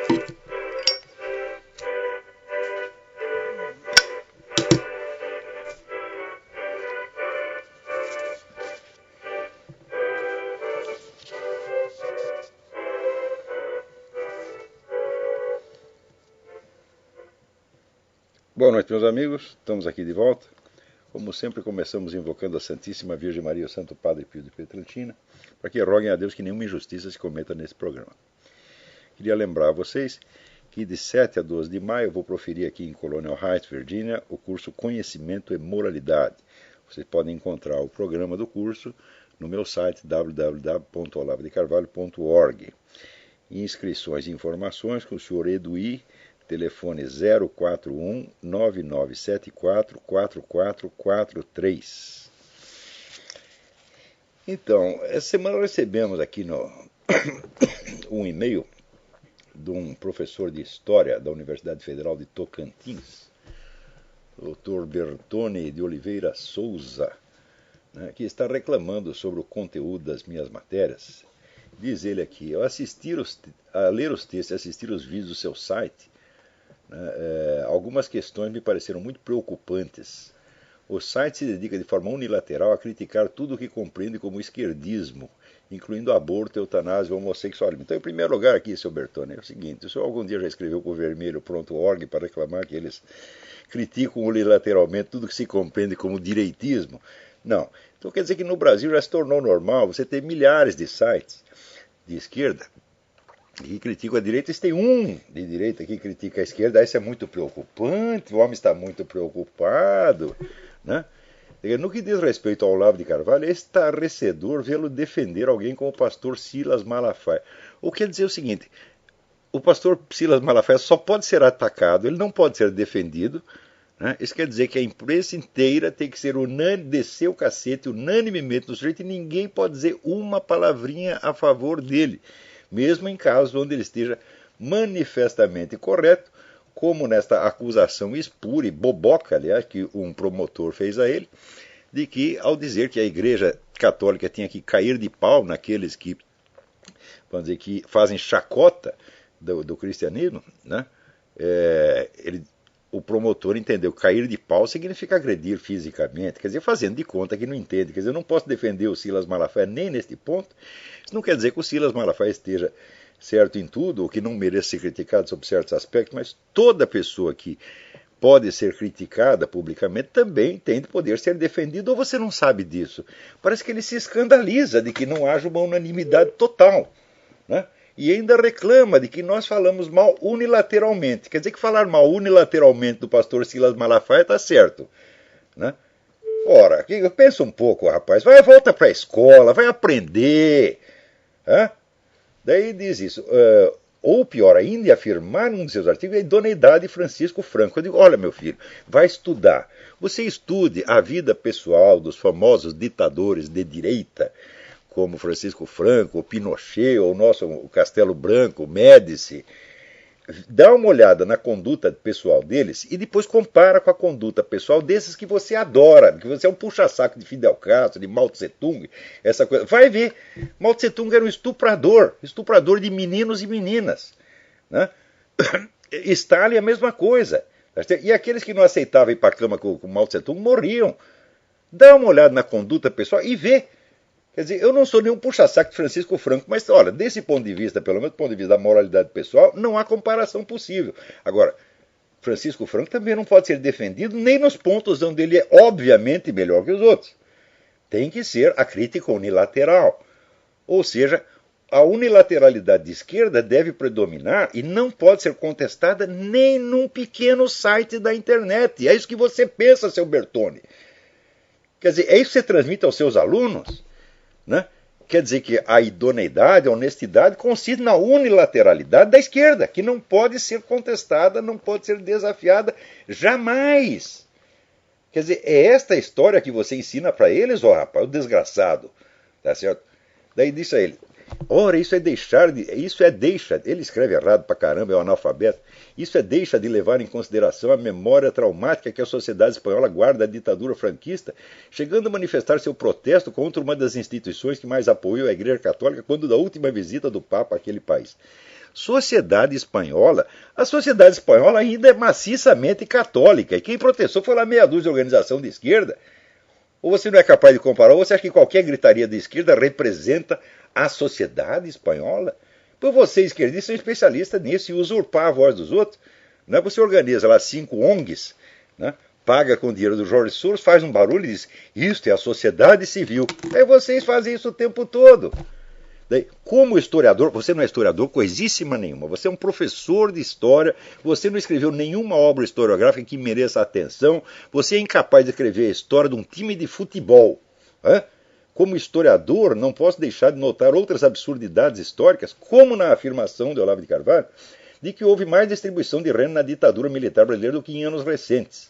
Boa noite, meus amigos. Estamos aqui de volta. Como sempre, começamos invocando a Santíssima Virgem Maria e o Santo Padre Pio de Pietrelcina, para que roguem a Deus que nenhuma injustiça se cometa nesse programa. Queria lembrar a vocês que de 7 a 12 de maio eu vou proferir aqui em Colonial Heights, Virgínia, o curso Conhecimento e Moralidade. Vocês podem encontrar o programa do curso no meu site www.olavodecarvalho.org. Inscrições e informações com o senhor Eduí, telefone 041-9974-4443. Então, essa semana recebemos aqui um e-mail de um professor de História da Universidade Federal de Tocantins, Dr. Bertone de Oliveira Souza, né, que está reclamando sobre o conteúdo das minhas matérias. Diz ele aqui, ao ler os textos e assistir os vídeos do seu site, algumas questões me pareceram muito preocupantes. O site se dedica de forma unilateral a criticar tudo o que compreende como esquerdismo, incluindo aborto, eutanásia e homossexualismo. Então, em primeiro lugar aqui, seu Bertone, é o seguinte, o senhor algum dia já escreveu com o vermelho.org para reclamar que eles criticam unilateralmente tudo que se compreende como direitismo? Não. Então quer dizer que no Brasil já se tornou normal você ter milhares de sites de esquerda que criticam a direita. Tem um de direita que critica a esquerda. Isso é muito preocupante, o homem está muito preocupado, né? No que diz respeito ao Olavo de Carvalho, é estarrecedor vê-lo defender alguém como o pastor Silas Malafaia. O que quer dizer o seguinte, o pastor Silas Malafaia só pode ser atacado, ele não pode ser defendido, né? Isso quer dizer que a imprensa inteira tem que ser descer o cacete unanimemente no sujeito e ninguém pode dizer uma palavrinha a favor dele, mesmo em casos onde ele esteja manifestamente correto, como nesta acusação espúria e boboca, aliás, que um promotor fez a ele, de que, ao dizer que a Igreja Católica tinha que cair de pau naqueles que, vamos dizer, que fazem chacota do cristianismo, né? O promotor entendeu que cair de pau significa agredir fisicamente, quer dizer, fazendo de conta que não entende. Quer dizer, eu não posso defender o Silas Malafaia nem neste ponto. Isso não quer dizer que o Silas Malafaia esteja certo em tudo, ou que não mereça ser criticado sobre certos aspectos, mas toda pessoa que pode ser criticada publicamente também tem de poder ser defendido, ou você não sabe disso? Parece que ele se escandaliza de que não haja uma unanimidade total, né? E ainda reclama de que nós falamos mal unilateralmente. Quer dizer que falar mal unilateralmente do pastor Silas Malafaia está certo, né? Ora, pensa um pouco, rapaz. Volta para a escola, vai aprender. Hein? Daí diz isso. Ou pior ainda, afirmar num de seus artigos a idoneidade de Francisco Franco. Eu digo, olha, meu filho, vai estudar. Você estude a vida pessoal dos famosos ditadores de direita, como Francisco Franco, o Pinochet, ou o Castelo Branco, o Médici. Dá uma olhada na conduta pessoal deles e depois compara com a conduta pessoal desses que você adora, que você é um puxa-saco de Fidel Castro, de Mao Tse-tung, essa coisa. Vai ver, Mao Tse-tung era um estuprador de meninos e meninas, né? Stalin a mesma coisa. E aqueles que não aceitavam ir para a cama com Mao Tse-tung morriam. Dá uma olhada na conduta pessoal e vê. Quer dizer, eu não sou nenhum puxa-saco de Francisco Franco, mas, olha, desse ponto de vista, pelo menos do ponto de vista da moralidade pessoal, não há comparação possível. Agora, Francisco Franco também não pode ser defendido nem nos pontos onde ele é obviamente melhor que os outros. Tem que ser a crítica unilateral. Ou seja, a unilateralidade de esquerda deve predominar e não pode ser contestada nem num pequeno site da internet. É isso que você pensa, seu Bertone. Quer dizer, é isso que você transmite aos seus alunos? Né? Quer dizer que a idoneidade, a honestidade consiste na unilateralidade da esquerda, que não pode ser contestada, não pode ser desafiada jamais. Quer dizer, é esta história que você ensina para eles, ó rapaz, o desgraçado. Tá certo? Daí disse a ele, ora, ele escreve errado pra caramba, é um analfabeto, isso deixa de levar em consideração a memória traumática que a sociedade espanhola guarda da ditadura franquista, chegando a manifestar seu protesto contra uma das instituições que mais apoiou a Igreja Católica quando da última visita do Papa àquele país. Sociedade Espanhola. A sociedade espanhola ainda é maciçamente católica. E quem protestou foi lá meia dúzia de organização de esquerda. Ou você não é capaz de comparar, ou você acha que qualquer gritaria de esquerda representa a sociedade espanhola? Pois você, esquerdista, é especialista nisso, em usurpar a voz dos outros. Né? Você organiza lá 5 ONGs, né? Paga com o dinheiro do Jorge Soros, faz um barulho e diz, isto é a sociedade civil. Aí vocês fazem isso o tempo todo. Daí, como historiador, você não é historiador coisíssima nenhuma, você é um professor de história, você não escreveu nenhuma obra historiográfica que mereça atenção, você é incapaz de escrever a história de um time de futebol. Né? Como historiador, não posso deixar de notar outras absurdidades históricas, como na afirmação de Olavo de Carvalho, de que houve mais distribuição de renda na ditadura militar brasileira do que em anos recentes.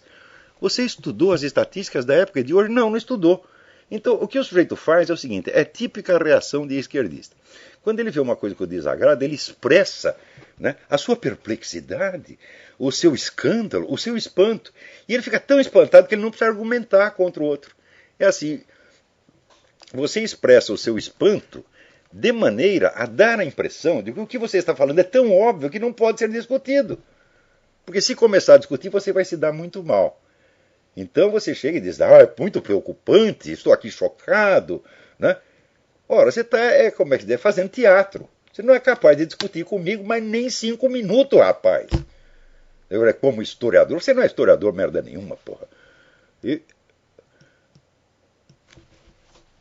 Você estudou as estatísticas da época e de hoje? Não, não estudou. Então, o que o sujeito faz é o seguinte, é típica reação de esquerdista. Quando ele vê uma coisa que o desagrada, ele expressa, né, a sua perplexidade, o seu escândalo, o seu espanto. E ele fica tão espantado que ele não precisa argumentar contra o outro. É assim, você expressa o seu espanto de maneira a dar a impressão de que o que você está falando é tão óbvio que não pode ser discutido. Porque se começar a discutir, você vai se dar muito mal. Então você chega e diz, é muito preocupante, estou aqui chocado. Né? Ora, você está, como é que diz, fazendo teatro. Você não é capaz de discutir comigo, mas nem 5 minutos, rapaz. Eu, como historiador, você não é historiador merda nenhuma, porra.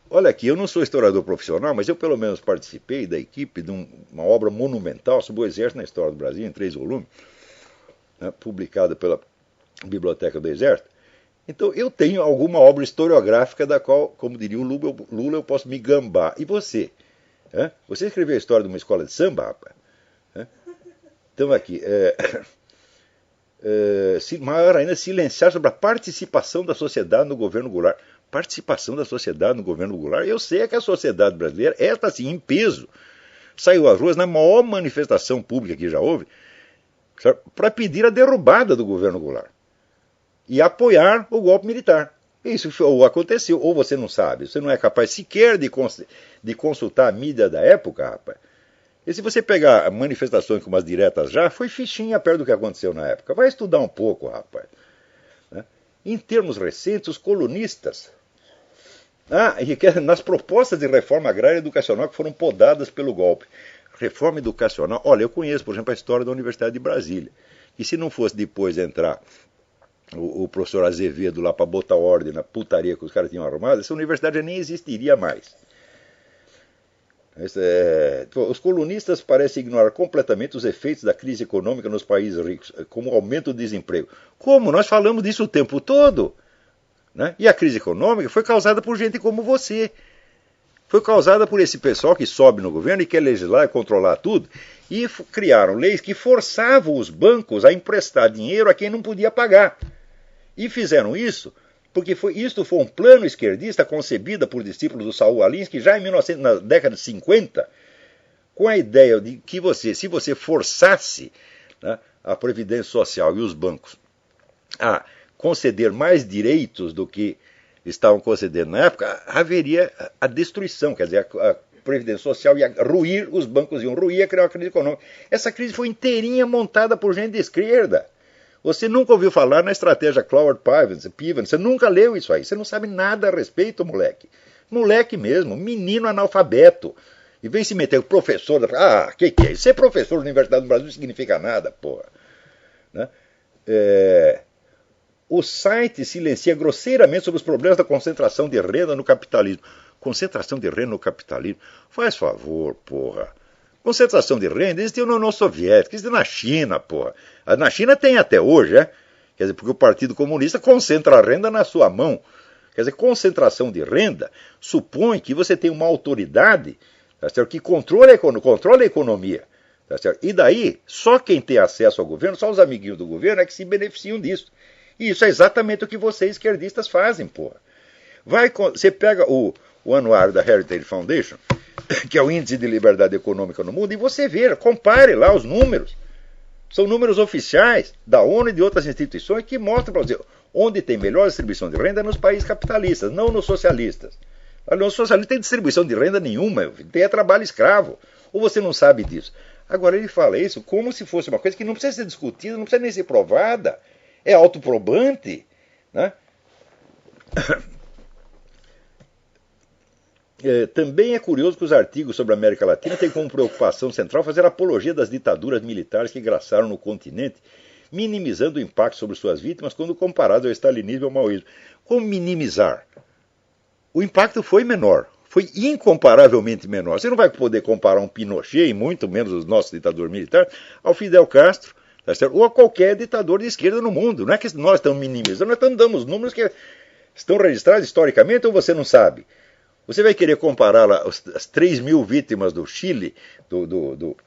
Olha aqui, eu não sou historiador profissional, mas eu pelo menos participei da equipe de uma obra monumental sobre o Exército na História do Brasil, em 3 volumes, né, publicada pela Biblioteca do Exército. Então, eu tenho alguma obra historiográfica da qual, como diria o Lula, eu posso me gambar. E você? Você escreveu a história de uma escola de samba, rapaz? Então, aqui, maior ainda, silenciar sobre a participação da sociedade no governo Goulart. Participação da sociedade no governo Goulart? Eu sei que a sociedade brasileira, esta assim, em peso, saiu às ruas na maior manifestação pública que já houve, para pedir a derrubada do governo Goulart. E apoiar o golpe militar. Isso aconteceu, ou você não sabe, você não é capaz sequer de consultar a mídia da época, rapaz. E se você pegar manifestações como as diretas já, foi fichinha perto do que aconteceu na época. Vai estudar um pouco, rapaz. Né? Em termos recentes, os colunistas, nas propostas de reforma agrária e educacional que foram podadas pelo golpe. Reforma educacional, olha, eu conheço, por exemplo, a história da Universidade de Brasília. E se não fosse depois entrar o professor Azevedo lá para botar ordem na putaria que os caras tinham arrumado, essa universidade já nem existiria mais. Os colunistas parecem ignorar completamente os efeitos da crise econômica nos países ricos, como o aumento do desemprego. Como? Nós falamos disso o tempo todo. Né? E a crise econômica foi causada por gente como você. Foi causada por esse pessoal que sobe no governo e quer legislar e controlar tudo. E criaram leis que forçavam os bancos a emprestar dinheiro a quem não podia pagar. E fizeram isso porque isto foi um plano esquerdista concebido por discípulos do Saul Alinsky já na década de 50, com a ideia de que se você forçasse, né, a Previdência Social e os bancos a conceder mais direitos do que estavam concedendo na época, haveria a destruição, quer dizer, a Previdência Social ia ruir, os bancos iam ruir, ia criar uma crise econômica. Essa crise foi inteirinha montada por gente de esquerda. Você nunca ouviu falar na estratégia Cloward Piven, você nunca leu isso aí, você não sabe nada a respeito, moleque. Moleque mesmo, menino analfabeto. E vem se meter com professor, que é isso? Ser professor da Universidade do Brasil não significa nada, porra. Né? O site silencia grosseiramente sobre os problemas da concentração de renda no capitalismo. Concentração de renda no capitalismo? Faz favor, porra. Concentração de renda existiu na União Soviética, existiu na China, porra. Na China tem até hoje, Quer dizer, porque o Partido Comunista concentra a renda na sua mão. Quer dizer, concentração de renda supõe que você tem uma autoridade, tá certo, que controla a economia. Tá certo? E daí, só quem tem acesso ao governo, só os amiguinhos do governo é que se beneficiam disso. E isso é exatamente o que vocês esquerdistas fazem, porra. Você pega o anuário da Heritage Foundation, que é o índice de liberdade econômica no mundo, e você veja, compare lá os números. São números oficiais da ONU e de outras instituições que mostram para você onde tem melhor distribuição de renda é nos países capitalistas, não nos socialistas. Nos socialistas não tem distribuição de renda nenhuma, tem trabalho escravo. Ou você não sabe disso? Agora ele fala isso como se fosse uma coisa que não precisa ser discutida, não precisa nem ser provada, é autoprobante, né? Também é curioso que os artigos sobre a América Latina têm como preocupação central fazer apologia das ditaduras militares que graçaram no continente, minimizando o impacto sobre suas vítimas quando comparados ao stalinismo e ao maoísmo. Como minimizar? O impacto foi menor, foi incomparavelmente menor. Você não vai poder comparar um Pinochet, e muito menos os nossos ditadores militares, ao Fidel Castro, tá certo? Ou a qualquer ditador de esquerda no mundo. Não é que nós estamos minimizando, nós estamos dando os números que estão registrados historicamente ou você não sabe? Você vai querer comparar as 3 mil vítimas do Chile, do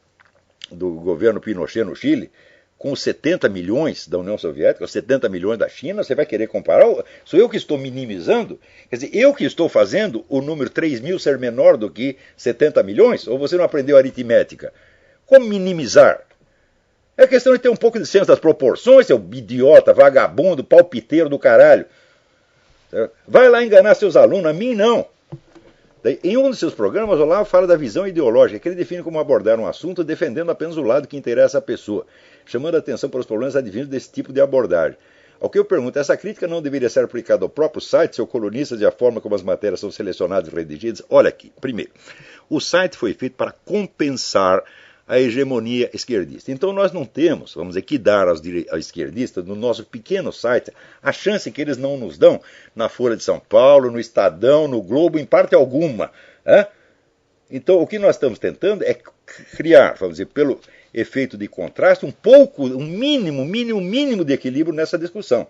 governo Pinochet no Chile, com os 70 milhões da União Soviética, os 70 milhões da China? Você vai querer comparar? Sou eu que estou minimizando? Quer dizer, eu que estou fazendo o número 3 mil ser menor do que 70 milhões? Ou você não aprendeu aritmética? Como minimizar? É questão de ter um pouco de senso das proporções, seu idiota, vagabundo, palpiteiro do caralho. Vai lá enganar seus alunos, a mim não. Em um dos seus programas, Olavo fala da visão ideológica, que ele define como abordar um assunto defendendo apenas o lado que interessa à pessoa, chamando a atenção para os problemas advindos desse tipo de abordagem. Ao que eu pergunto, essa crítica não deveria ser aplicada ao próprio site, seu colunista, e à forma como as matérias são selecionadas e redigidas? Olha aqui, primeiro, o site foi feito para compensar a hegemonia esquerdista. Então nós não temos, vamos dizer, que dar aos esquerdistas, no nosso pequeno site, a chance que eles não nos dão na Folha de São Paulo, no Estadão, no Globo, em parte alguma. Então o que nós estamos tentando é criar, vamos dizer, pelo efeito de contraste, um mínimo de equilíbrio nessa discussão.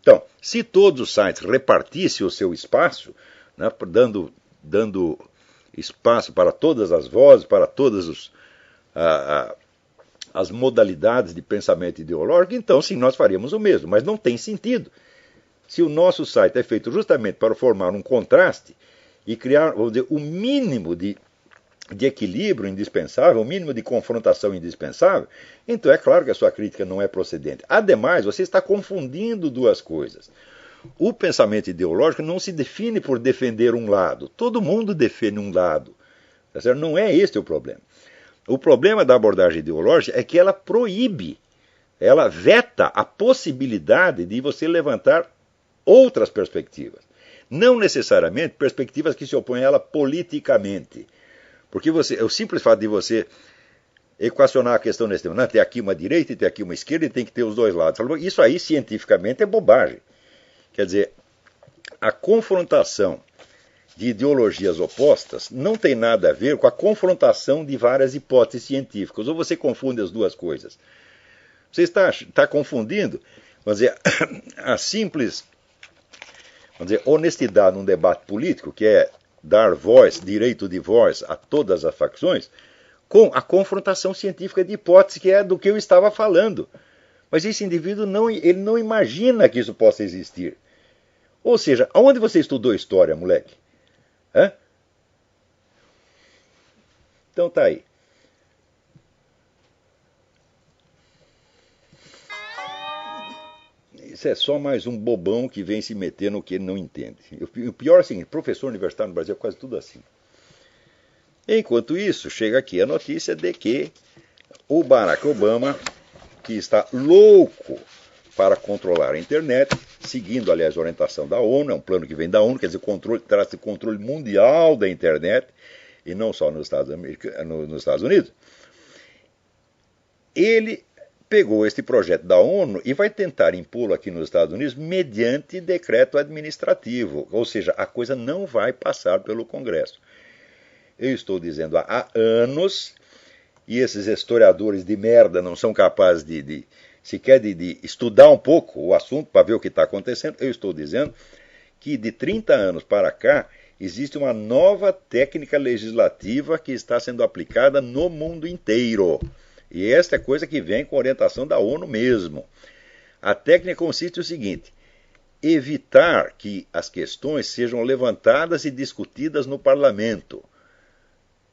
Então, se todos os sites repartissem o seu espaço, né, dando espaço para todas as vozes, para todas as modalidades de pensamento ideológico, então sim, nós faríamos o mesmo, mas não tem sentido. Se o nosso site é feito justamente para formar um contraste e criar, vamos dizer, o mínimo de equilíbrio indispensável, o mínimo de confrontação indispensável, então é claro que a sua crítica não é procedente. Ademais, você está confundindo duas coisas. O pensamento ideológico não se define por defender um lado. Todo mundo defende um lado. Tá certo? Não é este o problema. O problema da abordagem ideológica é que ela proíbe, ela veta a possibilidade de você levantar outras perspectivas. Não necessariamente perspectivas que se opõem a ela politicamente. Porque o simples fato de você equacionar a questão nesse tema, tem aqui uma direita e tem aqui uma esquerda e tem que ter os dois lados. Isso aí, cientificamente, é bobagem. Quer dizer, a confrontação de ideologias opostas não tem nada a ver com a confrontação de várias hipóteses científicas. Ou você confunde as duas coisas. Você está confundindo, vamos dizer, a simples, vamos dizer, honestidade num debate político, que é dar voz, direito de voz a todas as facções, com a confrontação científica de hipóteses, que é do que eu estava falando. Mas esse indivíduo ele não imagina que isso possa existir. Ou seja, aonde você estudou história, moleque? Então tá aí. Isso é só mais um bobão que vem se meter no que ele não entende. O pior é o seguinte, professor universitário no Brasil é quase tudo assim. Enquanto isso, chega aqui a notícia de que o Barack Obama, que está louco para controlar a internet, seguindo, aliás, a orientação da ONU, é um plano que vem da ONU, quer dizer, trata-se de controle mundial da internet, e não só nos Estados Unidos, ele pegou este projeto da ONU e vai tentar impô-lo aqui nos Estados Unidos mediante decreto administrativo, ou seja, a coisa não vai passar pelo Congresso. Eu estou dizendo há anos, e esses historiadores de merda não são capazes sequer de estudar um pouco o assunto para ver o que está acontecendo. Eu estou dizendo que de 30 anos para cá existe uma nova técnica legislativa que está sendo aplicada no mundo inteiro. E esta é coisa que vem com orientação da ONU mesmo. A técnica consiste no seguinte: evitar que as questões sejam levantadas e discutidas no parlamento.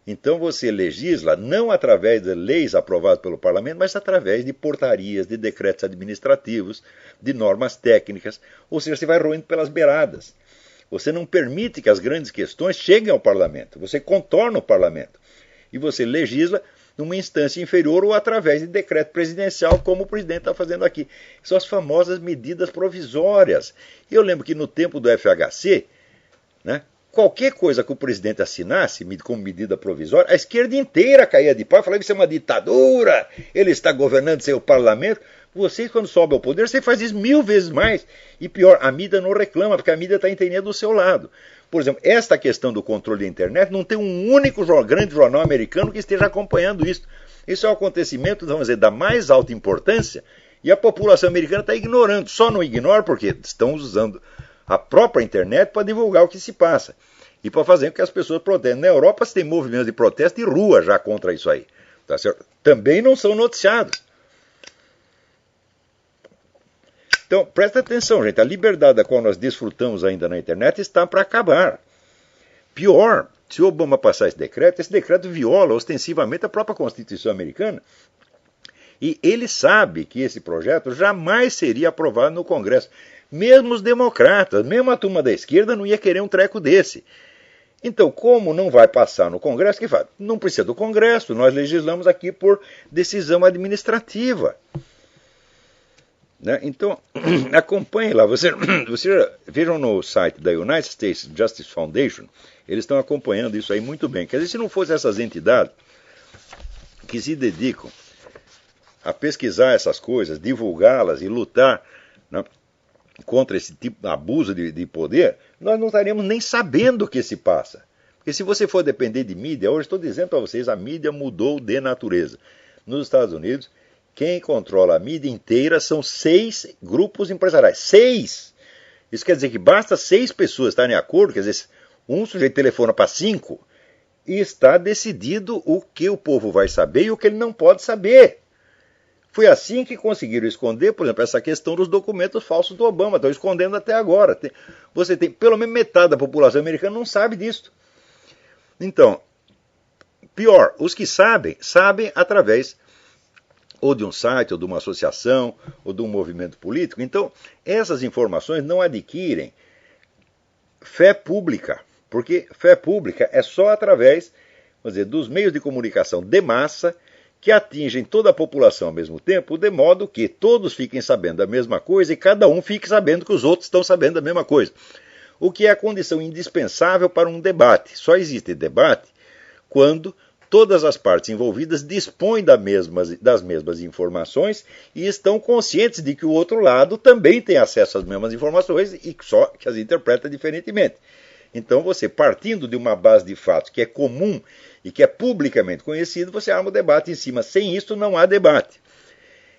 Então você legisla não através de leis aprovadas pelo parlamento, mas através de portarias, de decretos administrativos, de normas técnicas, ou seja, você vai roendo pelas beiradas. Você não permite que as grandes questões cheguem ao parlamento, você contorna o parlamento. E você legisla numa instância inferior ou através de decreto presidencial, como o presidente está fazendo aqui. São as famosas medidas provisórias. Eu lembro que no tempo do FHC, né, qualquer coisa que o presidente assinasse como medida provisória, a esquerda inteira caía de pau, falava que isso é uma ditadura, ele está governando sem o parlamento. Vocês, quando sobem ao poder, você faz isso 1000 vezes mais. E pior, a mídia não reclama, porque a mídia está entendendo do seu lado. Por exemplo, esta questão do controle da internet, não tem um único grande jornal americano que esteja acompanhando isso. Isso é um acontecimento, vamos dizer, da mais alta importância, e a população americana está ignorando. Só não ignora porque estão usando a própria internet para divulgar o que se passa. E para fazer com que as pessoas protestem. Na Europa, se tem movimentos de protesto de rua já contra isso aí. Tá certo? Também não são noticiados. Então, presta atenção, gente. A liberdade da qual nós desfrutamos ainda na internet está para acabar. Pior, se o Obama passar esse decreto viola ostensivamente a própria Constituição americana. E ele sabe que esse projeto jamais seria aprovado no Congresso. Mesmo os democratas, mesmo a turma da esquerda não ia querer um treco desse. Então, como não vai passar no Congresso, que faz? Não precisa do Congresso, nós legislamos aqui por decisão administrativa. Né? Então, acompanhe lá. Você vejam no site da United States Justice Foundation, eles estão acompanhando isso aí muito bem. Quer dizer, se não fossem essas entidades que se dedicam a pesquisar essas coisas, divulgá-las e lutar, né, contra esse tipo de abuso de poder, nós não estaríamos nem sabendo o que se passa. Porque se você for depender de mídia, hoje estou dizendo para vocês, a mídia mudou de natureza. Nos Estados Unidos, quem controla a mídia inteira são 6 grupos empresariais. 6! Isso quer dizer que basta 6 pessoas estarem de acordo, quer dizer, um sujeito telefona para 5 e está decidido o que o povo vai saber e o que ele não pode saber. Foi assim que conseguiram esconder, por exemplo, essa questão dos documentos falsos do Obama. Estão escondendo até agora. Você tem, pelo menos metade da população americana não sabe disso. Então, pior, os que sabem através ou de um site, ou de uma associação, ou de um movimento político. Então, essas informações não adquirem fé pública, porque fé pública é só através, vamos dizer, dos meios de comunicação de massa que atingem toda a população ao mesmo tempo, de modo que todos fiquem sabendo a mesma coisa e cada um fique sabendo que os outros estão sabendo a mesma coisa. O que é a condição indispensável para um debate. Só existe debate quando todas as partes envolvidas dispõem das mesmas informações e estão conscientes de que o outro lado também tem acesso às mesmas informações e só que as interpreta diferentemente. Então você, partindo de uma base de fatos que é comum e que é publicamente conhecido, você arma o debate em cima. Sem isso não há debate.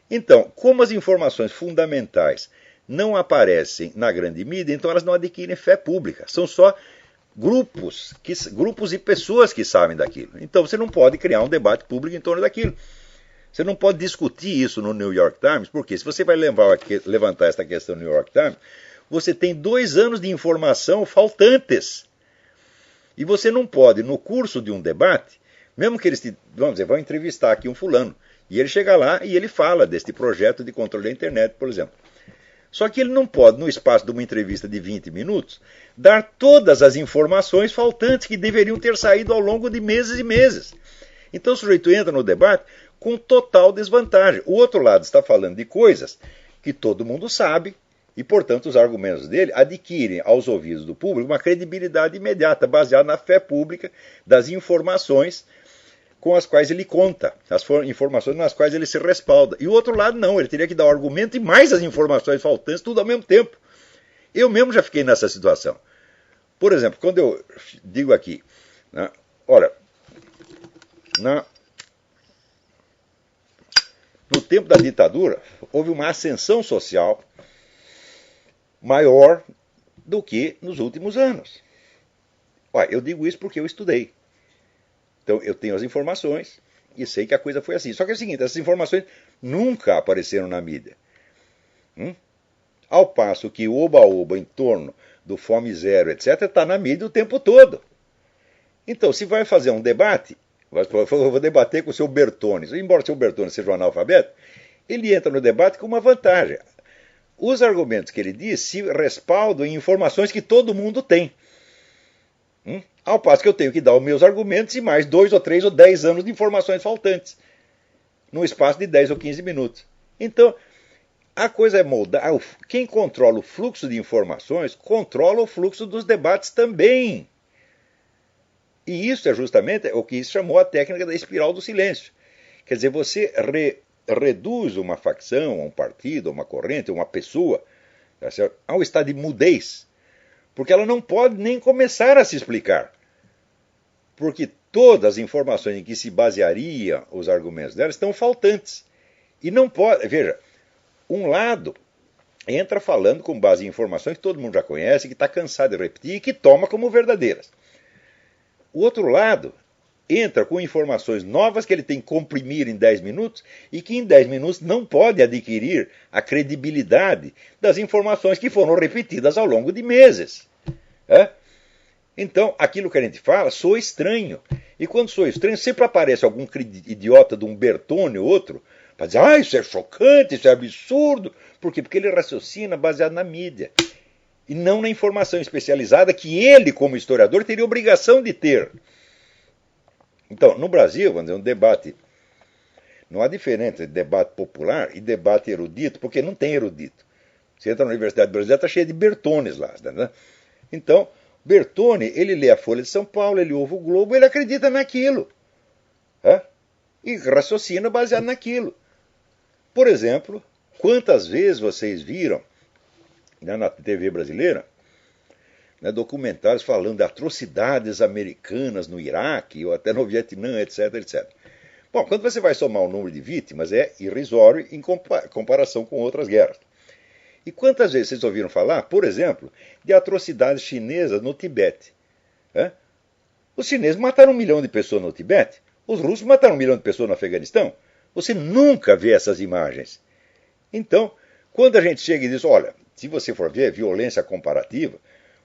Então, como as informações fundamentais não aparecem na grande mídia, então elas não adquirem fé pública. São só grupos e pessoas que sabem daquilo. Então você não pode criar um debate público em torno daquilo. Você não pode discutir isso no New York Times, porque se você vai levantar essa questão no New York Times, você tem 2 anos de informação faltantes. E você não pode, no curso de um debate, mesmo que eles vão entrevistar aqui um fulano, e ele chega lá e ele fala deste projeto de controle da internet, por exemplo. Só que ele não pode, no espaço de uma entrevista de 20 minutos, dar todas as informações faltantes que deveriam ter saído ao longo de meses e meses. Então o sujeito entra no debate com total desvantagem. O outro lado está falando de coisas que todo mundo sabe e, portanto, os argumentos dele adquirem aos ouvidos do público uma credibilidade imediata, baseada na fé pública das informações com as quais ele conta, as informações nas quais ele se respalda. E o outro lado não, ele teria que dar o argumento e mais as informações faltantes, tudo ao mesmo tempo. Eu mesmo já fiquei nessa situação. Por exemplo, quando eu digo aqui, né, olha, no tempo da ditadura, houve uma ascensão social maior do que nos últimos anos. Olha, eu digo isso porque eu estudei. Então, eu tenho as informações e sei que a coisa foi assim. Só que é o seguinte, essas informações nunca apareceram na mídia. Ao passo que o oba-oba em torno do Fome Zero, etc., está na mídia o tempo todo. Então, se vai fazer um debate, eu vou debater com o seu Bertone. Embora o seu Bertone seja um analfabeto, ele entra no debate com uma vantagem. Os argumentos que ele diz se respaldam em informações que todo mundo tem. Ao passo que eu tenho que dar os meus argumentos e mais 2 ou 3 ou 10 anos de informações faltantes, num espaço de 10 ou 15 minutos. Então, a coisa é moldar. Quem controla o fluxo de informações controla o fluxo dos debates também. E isso é justamente o que se chamou a técnica da espiral do silêncio. Quer dizer, você reduz uma facção, um partido, uma corrente, uma pessoa, tá certo? Ao estado de mudez, porque ela não pode nem começar a se explicar. Porque todas as informações em que se basearia os argumentos dela estão faltantes. E não pode. Veja, um lado entra falando com base em informações que todo mundo já conhece, que está cansado de repetir e que toma como verdadeiras. O outro lado entra com informações novas que ele tem que comprimir em 10 minutos e que em 10 minutos não pode adquirir a credibilidade das informações que foram repetidas ao longo de meses. Então, aquilo que a gente fala soa estranho. E quando soa estranho, sempre aparece algum idiota de um Bertone ou outro para dizer, isso é chocante, isso é absurdo. Por quê? Porque ele raciocina baseado na mídia e não na informação especializada que ele, como historiador, teria obrigação de ter. Então, no Brasil, vamos dizer, um debate, não há diferença entre debate popular e debate erudito, porque não tem erudito. Você entra na Universidade Brasileira, está cheia de Bertones lá. Né? Então, Bertone, ele lê a Folha de São Paulo, ele ouve o Globo, ele acredita naquilo. E raciocina baseado naquilo. Por exemplo, quantas vezes vocês viram na TV brasileira documentários falando de atrocidades americanas no Iraque ou até no Vietnã, etc, etc. Bom, quando você vai somar o número de vítimas, é irrisório em comparação com outras guerras. E quantas vezes vocês ouviram falar, por exemplo, de atrocidades chinesas no Tibete? Os chineses mataram 1 milhão de pessoas no Tibete, os russos mataram 1 milhão de pessoas no Afeganistão. Você nunca vê essas imagens. Então, quando a gente chega e diz, olha, se você for ver violência comparativa,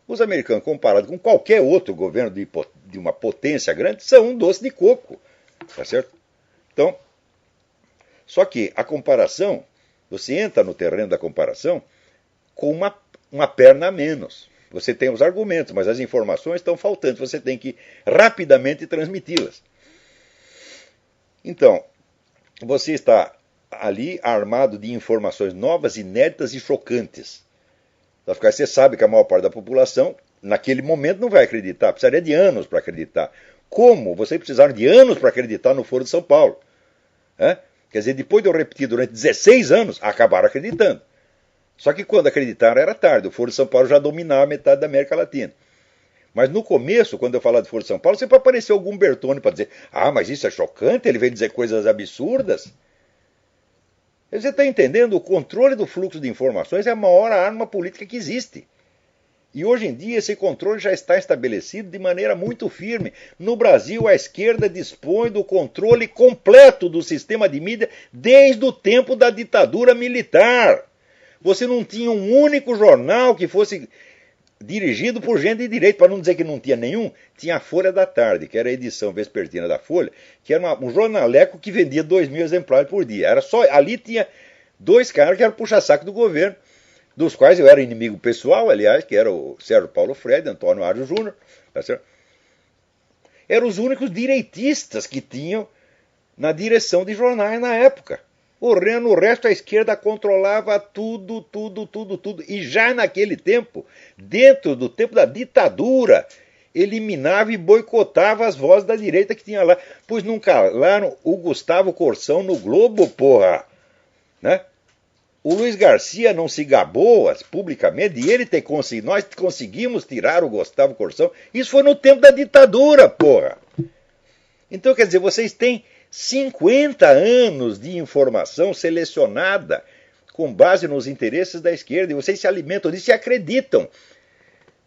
os americanos, comparados com qualquer outro governo de uma potência grande, são um doce de coco. Tá certo? Então, só que a comparação, você entra no terreno da comparação com uma perna a menos. Você tem os argumentos, mas as informações estão faltantes. Você tem que rapidamente transmiti-las. Então, você está ali armado de informações novas, inéditas e chocantes. Você sabe que a maior parte da população, naquele momento, não vai acreditar. Precisaria de anos para acreditar. Como? Vocês precisaram de anos para acreditar no Foro de São Paulo. Quer dizer, depois de eu repetir durante 16 anos, acabaram acreditando. Só que quando acreditaram era tarde. O Foro de São Paulo já dominava metade da América Latina. Mas no começo, quando eu falava do Foro de São Paulo, sempre apareceu algum Bertone para dizer, mas isso é chocante, ele veio dizer coisas absurdas. Você está entendendo? O controle do fluxo de informações é a maior arma política que existe. E hoje em dia esse controle já está estabelecido de maneira muito firme. No Brasil, a esquerda dispõe do controle completo do sistema de mídia desde o tempo da ditadura militar. Você não tinha um único jornal que fosse dirigido por gente de direita, para não dizer que não tinha nenhum. Tinha a Folha da Tarde, que era a edição vespertina da Folha, que era um jornaleco que vendia 2.000 exemplares por dia. Era só, ali tinha 2 caras que eram puxa-saco do governo, dos quais eu era inimigo pessoal, aliás, que era o Sérgio Paulo Freire, Antônio Ágio Júnior. Tá certo? Eram os únicos direitistas que tinham na direção de jornais na época. O resto, a esquerda controlava tudo. E já naquele tempo, dentro do tempo da ditadura, eliminava e boicotava as vozes da direita que tinha lá. Pois não calaram o Gustavo Corsão no Globo, porra. Né? O Luiz Garcia não se gabou publicamente de ele ter conseguido. Nós conseguimos tirar o Gustavo Corsão. Isso foi no tempo da ditadura, porra. Então, quer dizer, vocês têm 50 anos de informação selecionada com base nos interesses da esquerda, e vocês se alimentam disso e acreditam.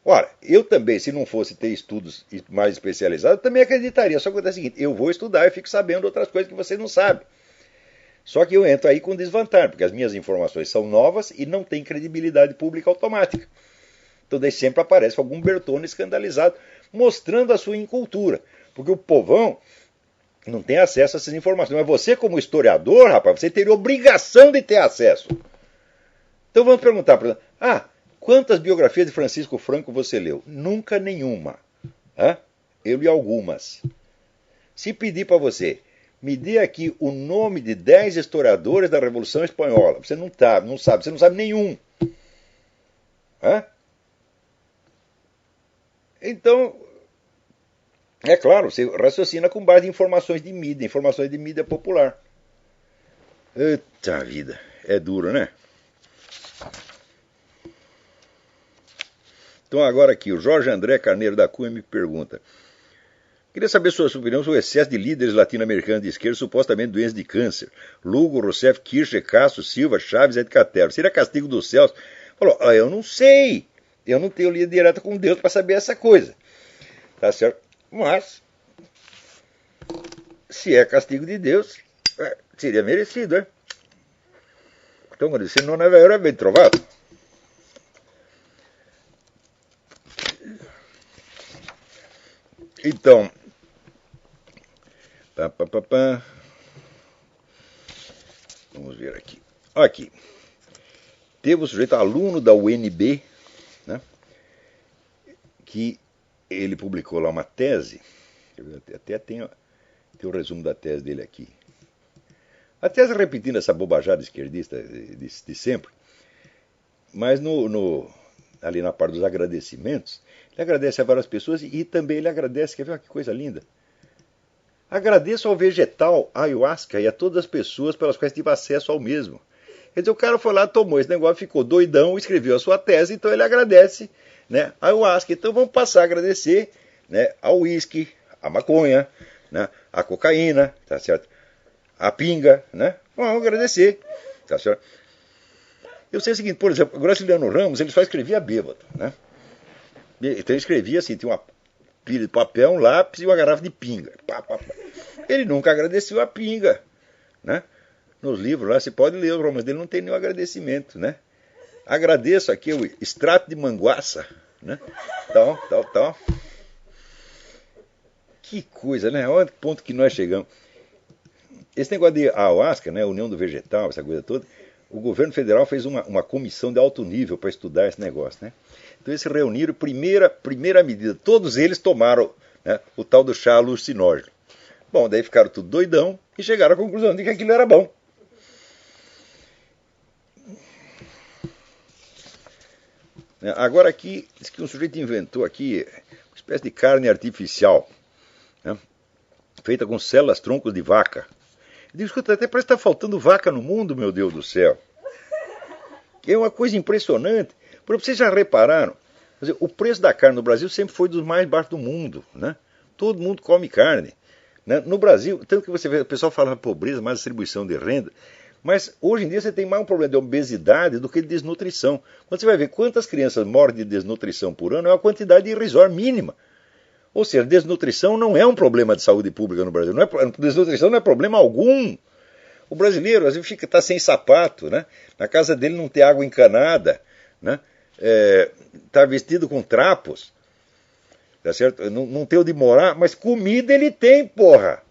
Ora, eu também, se não fosse ter estudos mais especializados, também acreditaria. Só que é o seguinte, eu vou estudar e fico sabendo outras coisas que vocês não sabem. Só que eu entro aí com desvantagem, porque as minhas informações são novas e não têm credibilidade pública automática. Então daí sempre aparece algum Bertone escandalizado, mostrando a sua incultura. Porque o povão não tem acesso a essas informações. Mas você, como historiador, rapaz, você teria obrigação de ter acesso. Então vamos perguntar para quantas biografias de Francisco Franco você leu? Nunca nenhuma. Eu li algumas. Se pedir para você, me dê aqui o nome de 10 historiadores da Revolução Espanhola. Você não sabe, você não sabe nenhum. Então, é claro, você raciocina com base em informações de mídia popular. Eita vida, é duro, né? Então agora aqui, o Jorge André Carneiro da Cunha me pergunta: queria saber sua opinião sobre o excesso de líderes latino-americanos de esquerda supostamente doentes de câncer. Lugo, Rousseff, Kirchner, Castro, Silva, Chaves, Ed Catero. Seria castigo dos céus? Falou, eu não sei. Eu não tenho linha direta com Deus para saber essa coisa. Tá certo? Mas, se é castigo de Deus, seria merecido, né? Então, se não é bem trovado. Então, vamos ver aqui. Aqui. Teve um sujeito aluno da UNB, né, que ele publicou lá uma tese, até tem o resumo da tese dele aqui. A tese repetindo essa bobajada esquerdista de sempre, mas ali na parte dos agradecimentos, ele agradece a várias pessoas e também ele agradece, quer ver que coisa linda? Agradeço ao vegetal ayahuasca e a todas as pessoas pelas quais tive acesso ao mesmo. Quer dizer, o cara foi lá, tomou esse negócio, ficou doidão, escreveu a sua tese, então ele agradece, né, a ayahuasca. Então vamos passar a agradecer, né, ao uísque, a maconha, né, a cocaína, tá certo? A pinga, né? Vamos agradecer, tá certo? Eu sei o seguinte, por exemplo, o Graciliano Ramos, ele só escrevia bêbado, né? Então ele escrevia assim, tinha uma pilha de papel, um lápis e uma garrafa de pinga. Ele nunca agradeceu a pinga, né? Nos livros lá, você pode ler os romances dele, não tem nenhum agradecimento, né? Agradeço aqui o extrato de manguaça, né? Tal. Que coisa, né? Olha que ponto que nós chegamos. Esse negócio de ayahuasca, né? União do vegetal, essa coisa toda, o governo federal fez uma comissão de alto nível para estudar esse negócio, né? Então eles se reuniram, primeira medida, todos eles tomaram, né, o tal do chá alucinógeno. Bom, daí ficaram tudo doidão e chegaram à conclusão de que aquilo era bom. Agora aqui, diz que um sujeito inventou aqui uma espécie de carne artificial, né, feita com células troncos de vaca. Eu digo, escuta, até parece que está faltando vaca no mundo, meu Deus do céu. É uma coisa impressionante. Vocês já repararam, o preço da carne no Brasil sempre foi dos mais baixos do mundo, né? Todo mundo come carne, né? No Brasil, tanto que você vê, o pessoal fala pobreza, mais distribuição de renda, mas hoje em dia você tem mais um problema de obesidade do que de desnutrição. Quando você vai ver quantas crianças morrem de desnutrição por ano, é uma quantidade irrisória mínima. Ou seja, desnutrição não é um problema de saúde pública no Brasil. Desnutrição não é problema algum. O brasileiro, às vezes, está sem sapato, né? Na casa dele não tem água encanada, né? Está vestido com trapos, tá certo? Não tem onde morar, mas comida ele tem, porra.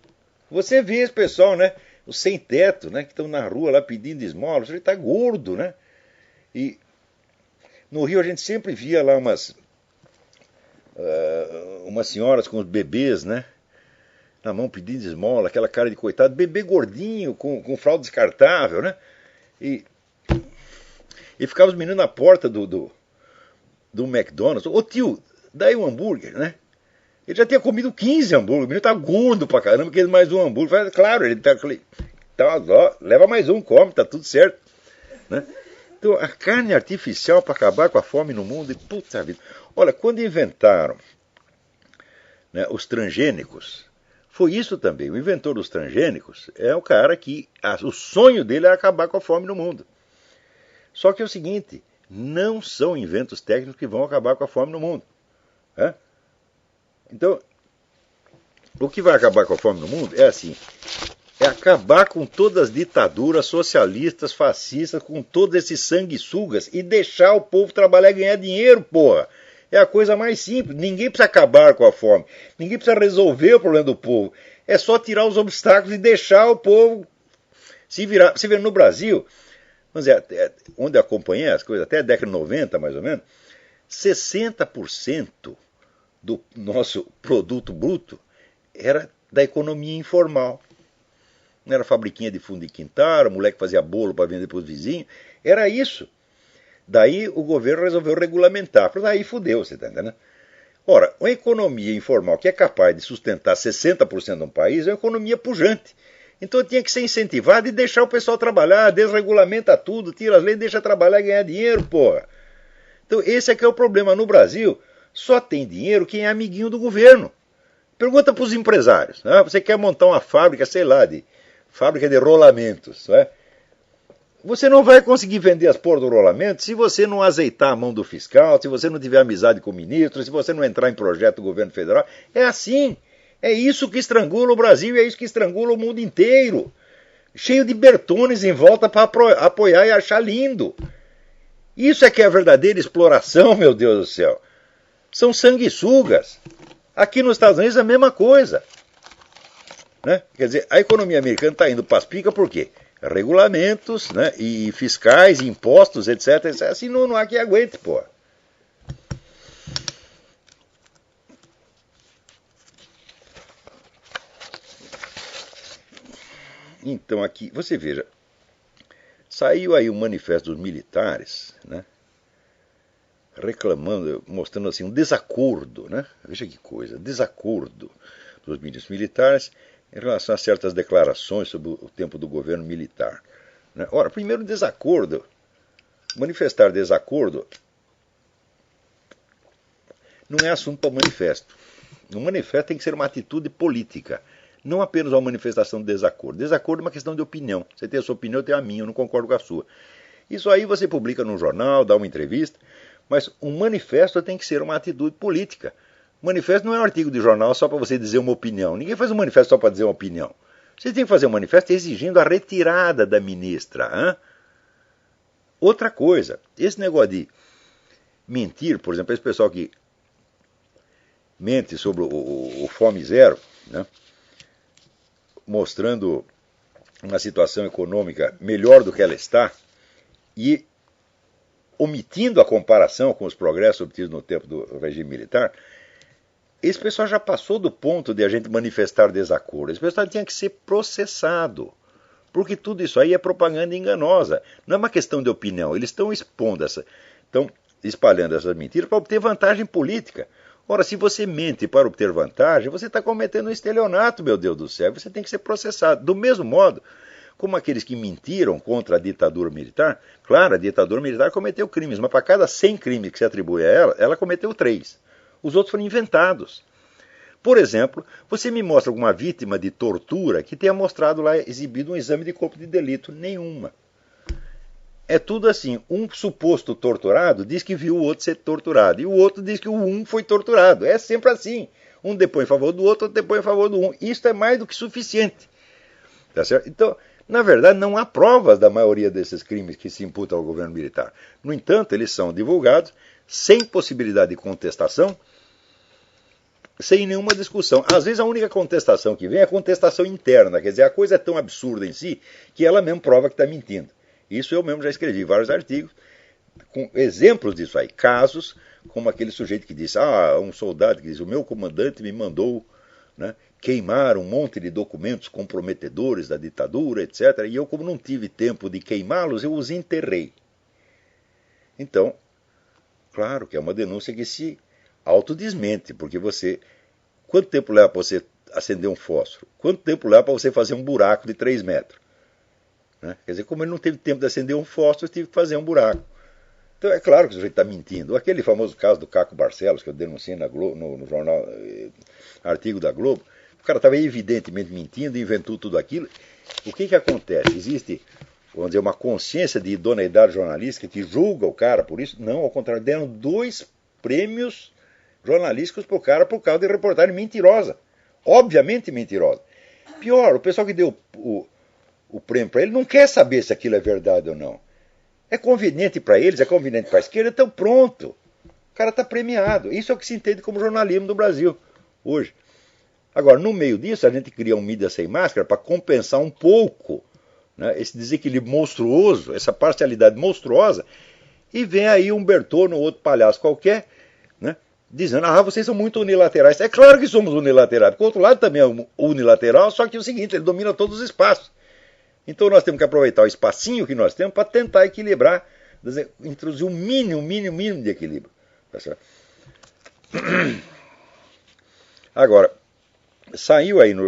Você vê esse pessoal, né? Os sem teto, né? Que estão na rua lá pedindo esmola, ele está gordo, né? E no Rio a gente sempre via lá umas senhoras com os bebês, né? Na mão pedindo esmola, aquela cara de coitado, bebê gordinho, com fralda descartável, né? E ficava os meninos na porta do McDonald's. Ô tio, daí um hambúrguer, né? Ele já tinha comido 15 hambúrgueres, o menino tá gordo pra caramba, quer mais um hambúrguer. Claro, ele tá, leva mais um, come, tá tudo certo, né? Então, a carne artificial para acabar com a fome no mundo, puta vida. Olha, quando inventaram, né, os transgênicos, foi isso também. O inventor dos transgênicos é o cara que o sonho dele é acabar com a fome no mundo. Só que é o seguinte, não são inventos técnicos que vão acabar com a fome no mundo. Né? Então, o que vai acabar com a fome no mundo é assim, é acabar com todas as ditaduras socialistas, fascistas, com todos esses sanguessugas e deixar o povo trabalhar e ganhar dinheiro, porra. É a coisa mais simples. Ninguém precisa acabar com a fome. Ninguém precisa resolver o problema do povo. É só tirar os obstáculos e deixar o povo se virar. Você vê no Brasil, vamos dizer, onde eu acompanhei as coisas, até a década de 90, mais ou menos, 60% do nosso produto bruto era da economia informal. Não era fabriquinha de fundo de quintal, o moleque fazia bolo para vender para os vizinhos. Era isso. Daí o governo resolveu regulamentar. Daí fudeu, você está entendendo? Ora, uma economia informal que é capaz de sustentar 60% de um país é uma economia pujante. Então tinha que ser incentivado e deixar o pessoal trabalhar, desregulamenta tudo, tira as leis, deixa trabalhar e ganhar dinheiro, porra. Então esse é que é o problema. No Brasil, só tem dinheiro quem é amiguinho do governo. Pergunta para os empresários. Né? Você quer montar uma fábrica, sei lá, fábrica de rolamentos, não é? Você não vai conseguir vender as porras do rolamento se você não azeitar a mão do fiscal, se você não tiver amizade com o ministro, se você não entrar em projeto do governo federal. É assim. É isso que estrangula o Brasil e é isso que estrangula o mundo inteiro. Cheio de bertones em volta para apoiar e achar lindo. Isso é que é a verdadeira exploração, meu Deus do céu. São sanguessugas. Aqui nos Estados Unidos é a mesma coisa. Né? Quer dizer, a economia americana está indo para as picas por quê? Regulamentos, né? E fiscais, impostos, etc. Assim não há quem aguente, pô. Então aqui, você veja, saiu aí um manifesto dos militares, né? Reclamando, mostrando assim um desacordo, né? Veja que coisa, desacordo dos ministros militares em relação a certas declarações sobre o tempo do governo militar. Né? Ora, primeiro desacordo, manifestar desacordo não é assunto para manifesto. Um manifesto tem que ser uma atitude política, não apenas uma manifestação de desacordo. Desacordo é uma questão de opinião. Você tem a sua opinião, eu tenho a minha, eu não concordo com a sua. Isso aí você publica num jornal, dá uma entrevista, mas um manifesto tem que ser uma atitude política. Manifesto não é um artigo de jornal só para você dizer uma opinião. Ninguém faz um manifesto só para dizer uma opinião. Você tem que fazer um manifesto exigindo a retirada da ministra. Hein? Outra coisa, esse negócio de mentir, por exemplo, esse pessoal que mente sobre o Fome Zero, né? Mostrando uma situação econômica melhor do que ela está e omitindo a comparação com os progressos obtidos no tempo do regime militar. Esse pessoal já passou do ponto de a gente manifestar desacordo. Esse pessoal tinha que ser processado. Porque tudo isso aí é propaganda enganosa. Não é uma questão de opinião. Eles estão estão espalhando essas mentiras para obter vantagem política. Ora, se você mente para obter vantagem, você está cometendo um estelionato, meu Deus do céu. Você tem que ser processado. Do mesmo modo como aqueles que mentiram contra a ditadura militar. Claro, a ditadura militar cometeu crimes, mas para cada 100 crimes que se atribui a ela, ela cometeu 3. Os outros foram inventados. Por exemplo, você me mostra alguma vítima de tortura que tenha mostrado lá, exibido um exame de corpo de delito. Nenhuma. É tudo assim. Um suposto torturado diz que viu o outro ser torturado. E o outro diz que o um foi torturado. É sempre assim. Um depõe em favor do outro depõe em favor do um. Isso é mais do que suficiente. Tá certo? Então, na verdade, não há provas da maioria desses crimes que se imputam ao governo militar. No entanto, eles são divulgados sem possibilidade de contestação, sem nenhuma discussão. Às vezes a única contestação que vem é a contestação interna, quer dizer, a coisa é tão absurda em si que ela mesmo prova que está mentindo. Isso eu mesmo já escrevi vários artigos com exemplos disso aí, casos como aquele sujeito que disse, um soldado que diz, o meu comandante me mandou, né, queimar um monte de documentos comprometedores da ditadura, etc. E eu, como não tive tempo de queimá-los, eu os enterrei. Então, claro que é uma denúncia que se autodesmente, porque você... Quanto tempo leva para você acender um fósforo? Quanto tempo leva para você fazer um buraco de 3 metros? Né? Quer dizer, como ele não teve tempo de acender um fósforo, ele teve que fazer um buraco. Então é claro que o sujeito está mentindo. Aquele famoso caso do Caco Barcelos, que eu denunciei na Globo, no jornal, artigo da Globo, o cara estava evidentemente mentindo, inventou tudo aquilo. O que acontece? Existe, vamos dizer, uma consciência de idoneidade jornalística que julga o cara por isso? Não, ao contrário, deram 2 prêmios jornalísticos para o cara por causa de reportagem mentirosa. Obviamente mentirosa. Pior, o pessoal que deu o prêmio para ele não quer saber se aquilo é verdade ou não. É conveniente para eles, é conveniente para a esquerda, então pronto. O cara está premiado. Isso é o que se entende como jornalismo do Brasil hoje. Agora, no meio disso, a gente cria um mídia sem máscara para compensar um pouco, né, esse desequilíbrio monstruoso, essa parcialidade monstruosa, e vem aí um Bertone ou outro palhaço qualquer, né, dizendo, vocês são muito unilaterais. É claro que somos unilaterais, porque o outro lado também é unilateral, só que é o seguinte, ele domina todos os espaços. Então nós temos que aproveitar o espacinho que nós temos para tentar equilibrar, introduzir um mínimo de equilíbrio. Tá certo? Agora, saiu aí na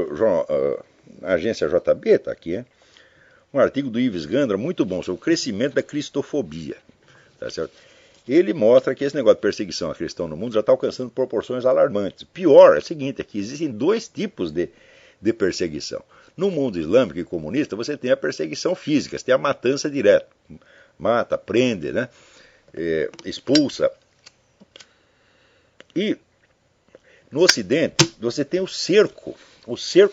agência JB, está aqui, um artigo do Ives Gandra muito bom sobre o crescimento da cristofobia. Tá certo? Ele mostra que esse negócio de perseguição a cristão no mundo já está alcançando proporções alarmantes. Pior é o seguinte, é que existem dois tipos de perseguição. No mundo islâmico e comunista, você tem a perseguição física, você tem a matança direta. Mata, prende, né? Expulsa. E no Ocidente, você tem o cerco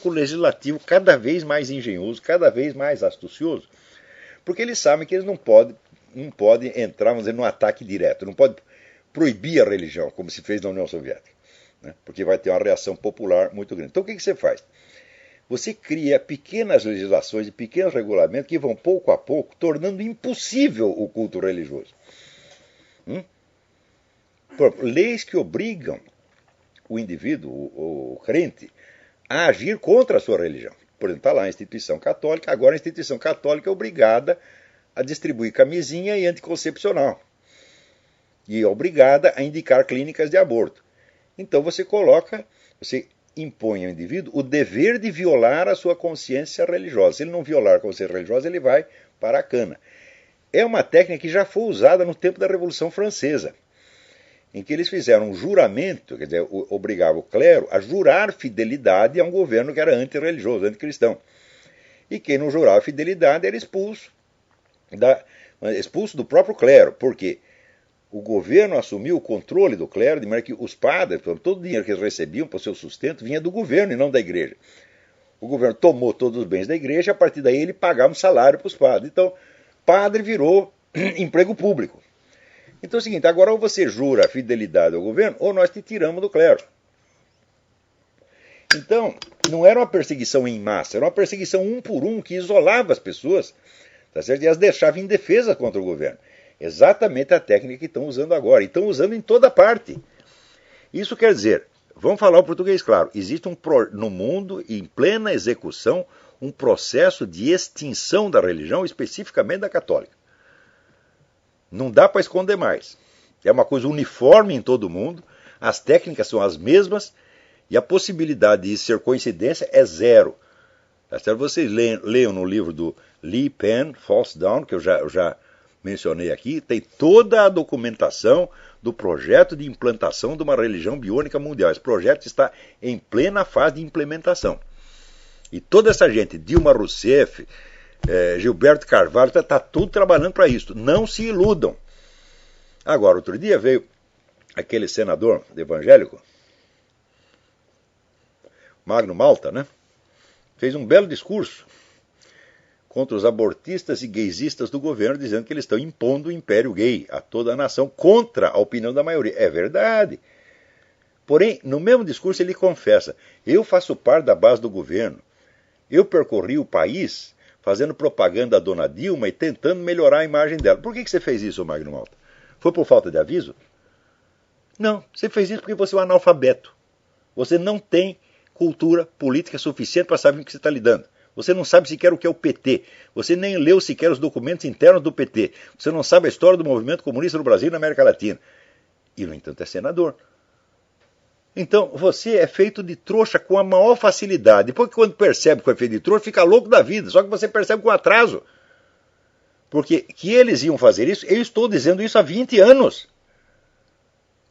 legislativo cada vez mais engenhoso, cada vez mais astucioso, porque eles sabem que eles não podem entrar, vamos dizer, num ataque direto, não pode proibir a religião, como se fez na União Soviética, né? Porque vai ter uma reação popular muito grande. Então o que você faz? Você cria pequenas legislações e pequenos regulamentos que vão pouco a pouco tornando impossível o culto religioso. Leis que obrigam o indivíduo, o crente, a agir contra a sua religião. Por exemplo, está lá a instituição católica, agora a instituição católica é obrigada a distribuir camisinha e anticoncepcional. E é obrigada a indicar clínicas de aborto. Então você impõe ao indivíduo o dever de violar a sua consciência religiosa. Se ele não violar a consciência religiosa, ele vai para a cana. É uma técnica que já foi usada no tempo da Revolução Francesa, em que eles fizeram um juramento, quer dizer, obrigava o clero a jurar fidelidade a um governo que era antirreligioso, anticristão. E quem não jurava fidelidade era expulso do próprio clero, porque o governo assumiu o controle do clero, de maneira que os padres, todo o dinheiro que eles recebiam para o seu sustento, vinha do governo e não da igreja. O governo tomou todos os bens da igreja, a partir daí ele pagava um salário para os padres. Então, padre virou emprego público. Então é o seguinte, agora ou você jura fidelidade ao governo, ou nós te tiramos do clero. Então, não era uma perseguição em massa, era uma perseguição um por um, que isolava as pessoas, tá certo? E as deixava indefesas contra o governo. Exatamente a técnica que estão usando agora. E estão usando em toda parte. Isso quer dizer, vamos falar o português claro, existe no mundo, em plena execução, um processo de extinção da religião, especificamente da católica. Não dá para esconder mais. É uma coisa uniforme em todo o mundo, as técnicas são as mesmas e a possibilidade de isso ser coincidência é zero. Tá certo? Vocês leiam no livro do Lee Penn, False Dawn, que eu já mencionei aqui, tem toda a documentação do projeto de implantação de uma religião biônica mundial. Esse projeto está em plena fase de implementação. E toda essa gente, Dilma Rousseff, Gilberto Carvalho, está tudo trabalhando para isso. Não se iludam. Agora, outro dia veio aquele senador evangélico, Magno Malta, né? Fez um belo discurso contra os abortistas e gaysistas do governo, dizendo que eles estão impondo o império gay a toda a nação, contra a opinião da maioria. É verdade. Porém, no mesmo discurso ele confessa, eu faço parte da base do governo, eu percorri o país fazendo propaganda à dona Dilma e tentando melhorar a imagem dela. Por que você fez isso, Magno Malta? Foi por falta de aviso? Não, você fez isso porque você é um analfabeto. Você não tem cultura política suficiente para saber com o que você está lidando. Você não sabe sequer o que é o PT. Você nem leu sequer os documentos internos do PT. Você não sabe a história do movimento comunista no Brasil e na América Latina. E, no entanto, é senador. Então, você é feito de trouxa com a maior facilidade. Depois que quando percebe que foi feito de trouxa, fica louco da vida. Só que você percebe com atraso. Porque que eles iam fazer isso, eu estou dizendo isso há 20 anos.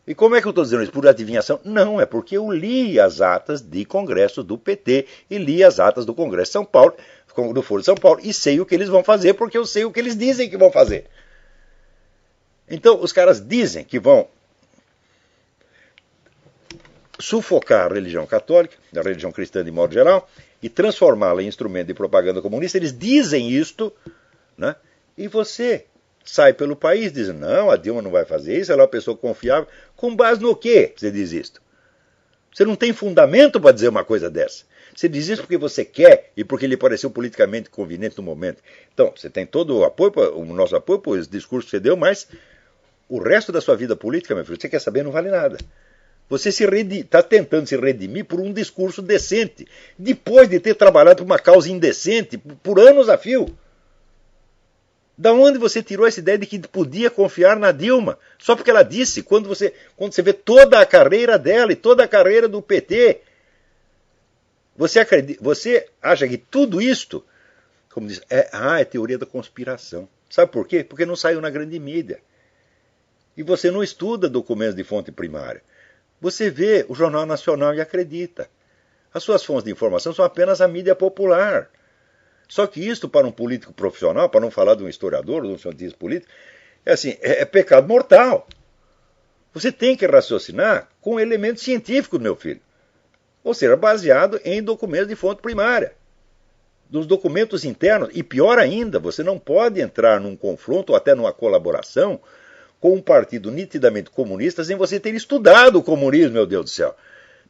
E como é que eu estou dizendo isso? Por adivinhação? Não, é porque eu li as atas de congresso do PT e li as atas do Congresso de São Paulo, do Foro de São Paulo, e sei o que eles vão fazer porque eu sei o que eles dizem que vão fazer. Então, os caras dizem que vão sufocar a religião católica, a religião cristã de modo geral, e transformá-la em instrumento de propaganda comunista. Eles dizem isto, né? E você sai pelo país dizendo, não, a Dilma não vai fazer isso, ela é uma pessoa confiável. Com base no quê você diz isto? Você não tem fundamento para dizer uma coisa dessa. Você diz isso porque você quer e porque lhe pareceu politicamente conveniente no momento. Então, você tem todo o apoio, o nosso apoio por esse discurso que você deu, mas o resto da sua vida política, meu filho, você quer saber, não vale nada. Você está tentando se redimir por um discurso decente, depois de ter trabalhado por uma causa indecente por anos a fio. Da onde você tirou essa ideia de que podia confiar na Dilma? Só porque ela disse, quando você vê toda a carreira dela e toda a carreira do PT, você acha que tudo isto, como diz, é teoria da conspiração. Sabe por quê? Porque não saiu na grande mídia. E você não estuda documentos de fonte primária. Você vê o Jornal Nacional e acredita. As suas fontes de informação são apenas a mídia popular. Só que isto, para um político profissional, para não falar de um historiador, de um cientista político, é pecado mortal. Você tem que raciocinar com elementos científicos, meu filho. Ou seja, baseado em documentos de fonte primária. Dos documentos internos. E pior ainda, você não pode entrar num confronto ou até numa colaboração com um partido nitidamente comunista sem você ter estudado o comunismo, meu Deus do céu.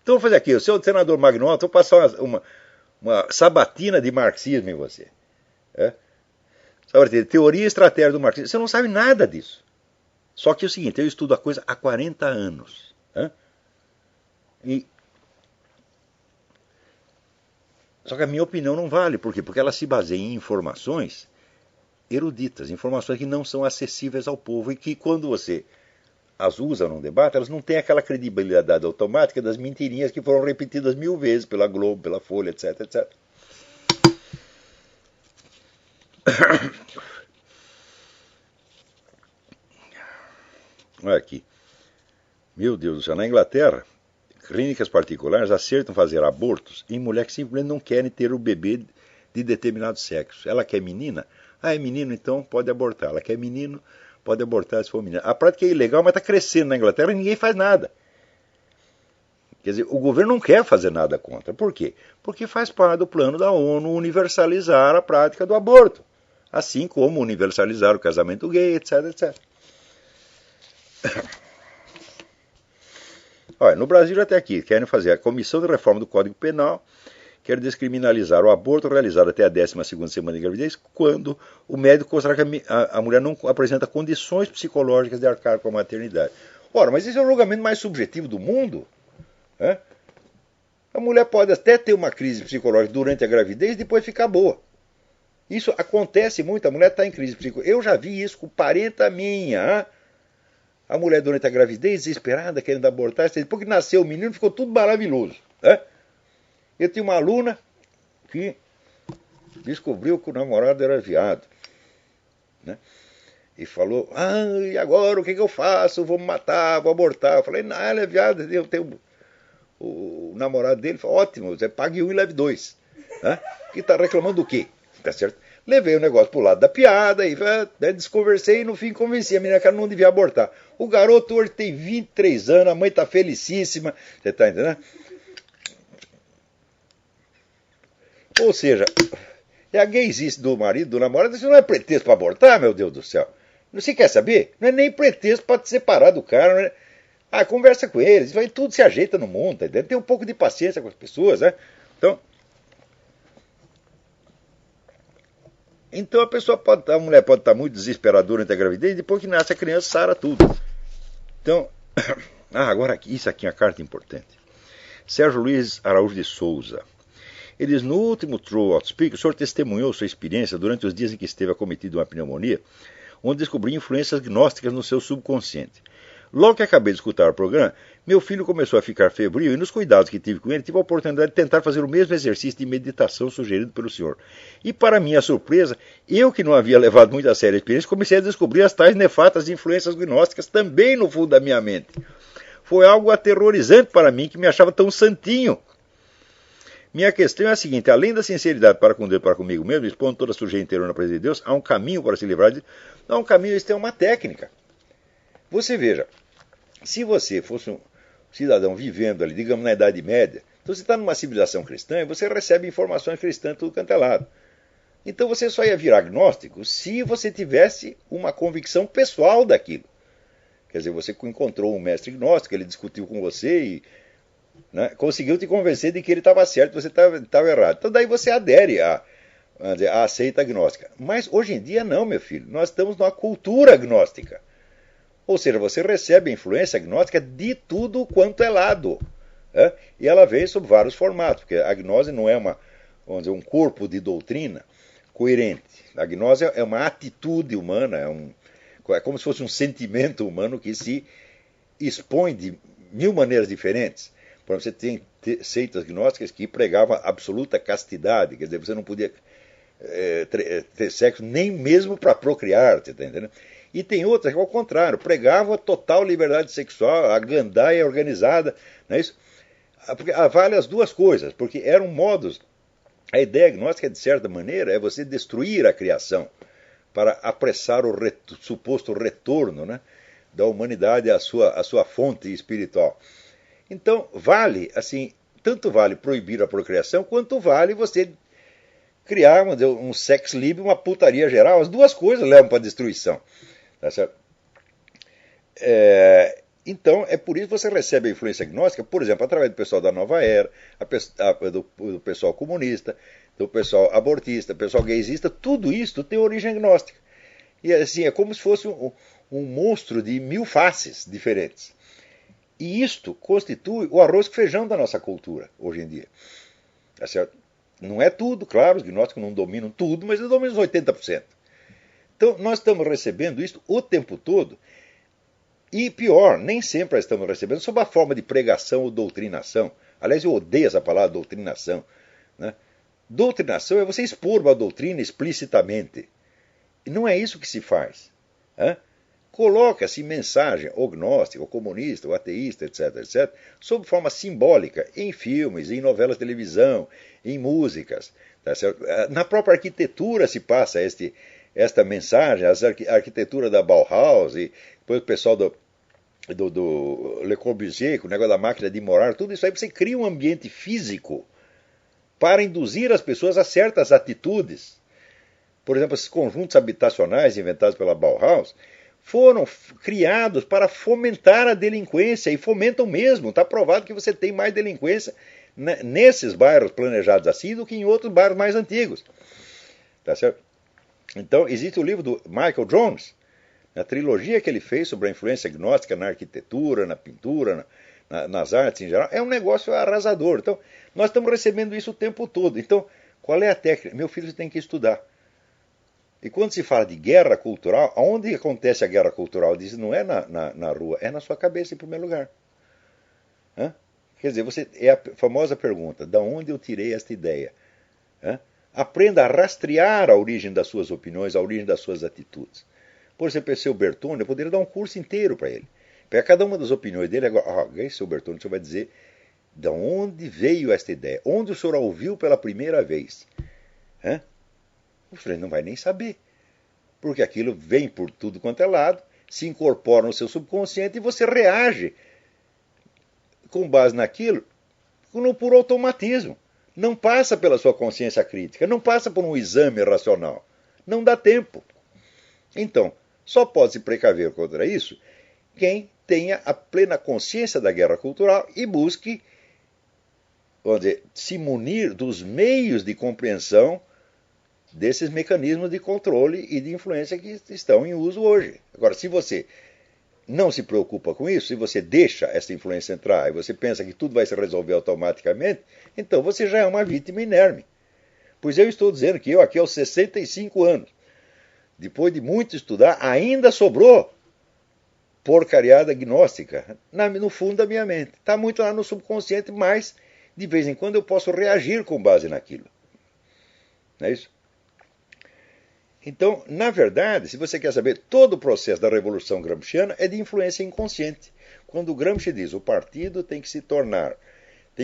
Então vou fazer aqui, o seu senador Magnota, vou passar uma sabatina de marxismo em você. Teoria e estratégia do marxismo. Você não sabe nada disso. Só que é o seguinte, eu estudo a coisa há 40 anos. Só que a minha opinião não vale. Por quê? Porque ela se baseia em informações eruditas, informações que não são acessíveis ao povo e que quando você as usa num debate, elas não têm aquela credibilidade automática das mentirinhas que foram repetidas 1000 vezes pela Globo, pela Folha, etc, etc. Olha aqui. Meu Deus do céu, na Inglaterra, clínicas particulares acertam fazer abortos em mulheres que simplesmente não querem ter o bebê de determinado sexo. Ela quer menina? É menino, então pode abortar. Ela quer menino, pode abortar se for menino. A prática é ilegal, mas está crescendo na Inglaterra e ninguém faz nada. Quer dizer, o governo não quer fazer nada contra. Por quê? Porque faz parte do plano da ONU universalizar a prática do aborto. Assim como universalizar o casamento gay, etc, etc. Olha, no Brasil até aqui, querem fazer a Comissão de Reforma do Código Penal, quer descriminalizar o aborto realizado até a 12ª semana de gravidez, quando o médico considerar que a mulher não apresenta condições psicológicas de arcar com a maternidade. Ora, mas esse é o julgamento mais subjetivo do mundo. A mulher pode até ter uma crise psicológica durante a gravidez e depois ficar boa. Isso acontece muito, a mulher está em crise psicológica. Eu já vi isso com parenta minha. A mulher durante a gravidez, desesperada, querendo abortar, depois que nasceu o menino, ficou tudo maravilhoso. Eu tinha uma aluna que descobriu que o namorado era viado. E falou, e agora o que eu faço? Vou me matar, vou abortar. Eu falei, não, ela é viada, eu tenho... O namorado dele falou, ótimo, você pague 1 e leve 2. Que está reclamando do quê? Tá certo? Levei o negócio pro lado da piada e desconversei e no fim convenci a menina que ela não devia abortar. O garoto hoje tem 23 anos, a mãe está felicíssima. Você está entendendo? Ou seja, a gaysice do marido, do namorado, isso não é pretexto para abortar, meu Deus do céu. Você quer saber? Não é nem pretexto para te separar do cara. Não é... conversa com eles, tudo se ajeita no mundo, tá entendendo? Tem um pouco de paciência com as pessoas, né? Então a mulher pode estar muito desesperada durante a gravidez e depois que nasce a criança sara tudo. Então, agora isso aqui é uma carta importante. Sérgio Luiz Araújo de Souza. Ele diz, no último True Outspeak, o senhor testemunhou sua experiência durante os dias em que esteve acometido de uma pneumonia, onde descobriu influências gnósticas no seu subconsciente. Logo que acabei de escutar o programa, meu filho começou a ficar febril e nos cuidados que tive com ele, tive a oportunidade de tentar fazer o mesmo exercício de meditação sugerido pelo senhor. E para minha surpresa, eu que não havia levado muito a sério a experiência, comecei a descobrir as tais nefastas influências gnósticas também no fundo da minha mente. Foi algo aterrorizante para mim, que me achava tão santinho. Minha questão é a seguinte, além da sinceridade para com Deus e para comigo mesmo, expondo toda a sujeira interior na presença de Deus, há um caminho para se livrar disso. Não há um caminho, isso tem uma técnica. Você veja, se você fosse um cidadão vivendo ali, digamos, na Idade Média, então você está numa civilização cristã e você recebe informações cristãs tudo quanto é lado. Então você só ia virar agnóstico se você tivesse uma convicção pessoal daquilo. Quer dizer, você encontrou um mestre gnóstico, ele discutiu com você e conseguiu te convencer de que ele estava certo e você estava errado. Então daí você adere à seita gnóstica. Mas hoje em dia não, meu filho. Nós estamos numa cultura gnóstica. Ou seja, você recebe a influência gnóstica de tudo quanto é lado. E ela vem sob vários formatos, porque a gnose não é vamos dizer, um corpo de doutrina coerente. A gnose é uma atitude humana, é como se fosse um sentimento humano que se expõe de mil maneiras diferentes. Por exemplo, você tem seitas gnósticas que pregavam absoluta castidade, quer dizer, você não podia ter sexo nem mesmo para procriar, você tá entendendo? E tem outras que, ao contrário, pregavam a total liberdade sexual, a gandaia organizada, não é isso? Porque vale as duas coisas, porque eram modos. A ideia gnóstica, de certa maneira, é você destruir a criação para apressar o suposto retorno, né, da humanidade à sua fonte espiritual. Então, vale, assim, tanto vale proibir a procriação, quanto vale você criar um sex lib, uma putaria geral. As duas coisas levam para a destruição. Tá certo? Então, é por isso que você recebe a influência gnóstica, por exemplo, através do pessoal da Nova Era, do pessoal comunista, do pessoal abortista, do pessoal gaysista, tudo isso tem origem gnóstica. E assim, é como se fosse um monstro de mil faces diferentes. E isto constitui o arroz com feijão da nossa cultura, hoje em dia. Tá certo? Não é tudo, claro, os gnósticos não dominam tudo, mas eles dominam os 80%. Então, nós estamos recebendo isso o tempo todo. E pior, nem sempre a estamos recebendo sob a forma de pregação ou doutrinação. Aliás, eu odeio essa palavra doutrinação. Né? Doutrinação é você expor uma doutrina explicitamente. E não é isso que se faz. Coloca-se mensagem, ou gnóstica, ou comunista, ou ateísta, etc., etc., sob forma simbólica, em filmes, em novelas de televisão, em músicas. Tá certo? Na própria arquitetura se passa esta mensagem, a arquitetura da Bauhaus, e depois o pessoal do Le Corbusier, com o negócio da máquina de morar, tudo isso aí você cria um ambiente físico para induzir as pessoas a certas atitudes. Por exemplo, esses conjuntos habitacionais inventados pela Bauhaus foram criados para fomentar a delinquência, e fomentam mesmo. Está provado que você tem mais delinquência nesses bairros planejados assim do que em outros bairros mais antigos. Tá certo? Então, existe o livro do Michael Jones, a trilogia que ele fez sobre a influência gnóstica na arquitetura, na pintura, nas artes em geral. É um negócio arrasador. Então, nós estamos recebendo isso o tempo todo. Então, qual é a técnica? Meu filho, você tem que estudar. E quando se fala de guerra cultural, aonde acontece a guerra cultural? Diz, não é na rua, é na sua cabeça em primeiro lugar. Quer dizer, é a famosa pergunta, da onde eu tirei esta ideia? Aprenda a rastrear a origem das suas opiniões, a origem das suas atitudes. Por exemplo, esse seu Bertone, eu poderia dar um curso inteiro para ele. Pega cada uma das opiniões dele, agora, esse seu Bertone, o senhor vai dizer de onde veio esta ideia, onde o senhor a ouviu pela primeira vez. O senhor não vai nem saber, porque aquilo vem por tudo quanto é lado, se incorpora no seu subconsciente e você reage com base naquilo por automatismo. Não passa pela sua consciência crítica, não passa por um exame racional. Não dá tempo. Então, só pode se precaver contra isso quem tenha a plena consciência da guerra cultural e busque, vamos dizer, se munir dos meios de compreensão desses mecanismos de controle e de influência que estão em uso hoje. Agora, se você não se preocupa com isso, se você deixa essa influência entrar e você pensa que tudo vai se resolver automaticamente, então você já é uma vítima inerme. Pois eu estou dizendo que eu aqui aos 65 anos, depois de muito estudar, ainda sobrou porcariada gnóstica no fundo da minha mente. Está muito lá no subconsciente, mas de vez em quando eu posso reagir com base naquilo. Não é isso? Então, na verdade, se você quer saber, todo o processo da Revolução Gramsciana é de influência inconsciente. Quando o Gramsci diz o partido tem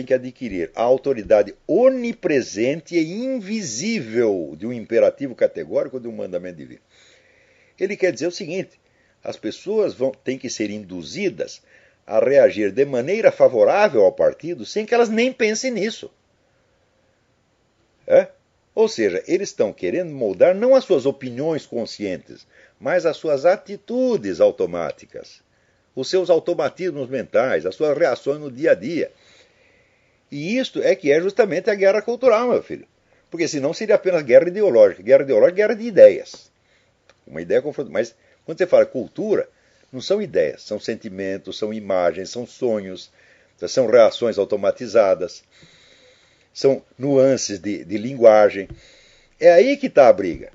que adquirir a autoridade onipresente e invisível de um imperativo categórico de um mandamento divino. Ele quer dizer o seguinte, as pessoas têm que ser induzidas a reagir de maneira favorável ao partido sem que elas nem pensem nisso. Ou seja, eles estão querendo moldar não as suas opiniões conscientes, mas as suas atitudes automáticas, os seus automatismos mentais, as suas reações no dia a dia. E isto é que é justamente a guerra cultural, meu filho. Porque senão seria apenas guerra ideológica. Guerra ideológica é guerra de ideias. Uma ideia confrontada. Mas quando você fala cultura, Não são ideias, são sentimentos, são imagens, são sonhos, são reações automatizadas, são nuances de linguagem. É aí que está a briga.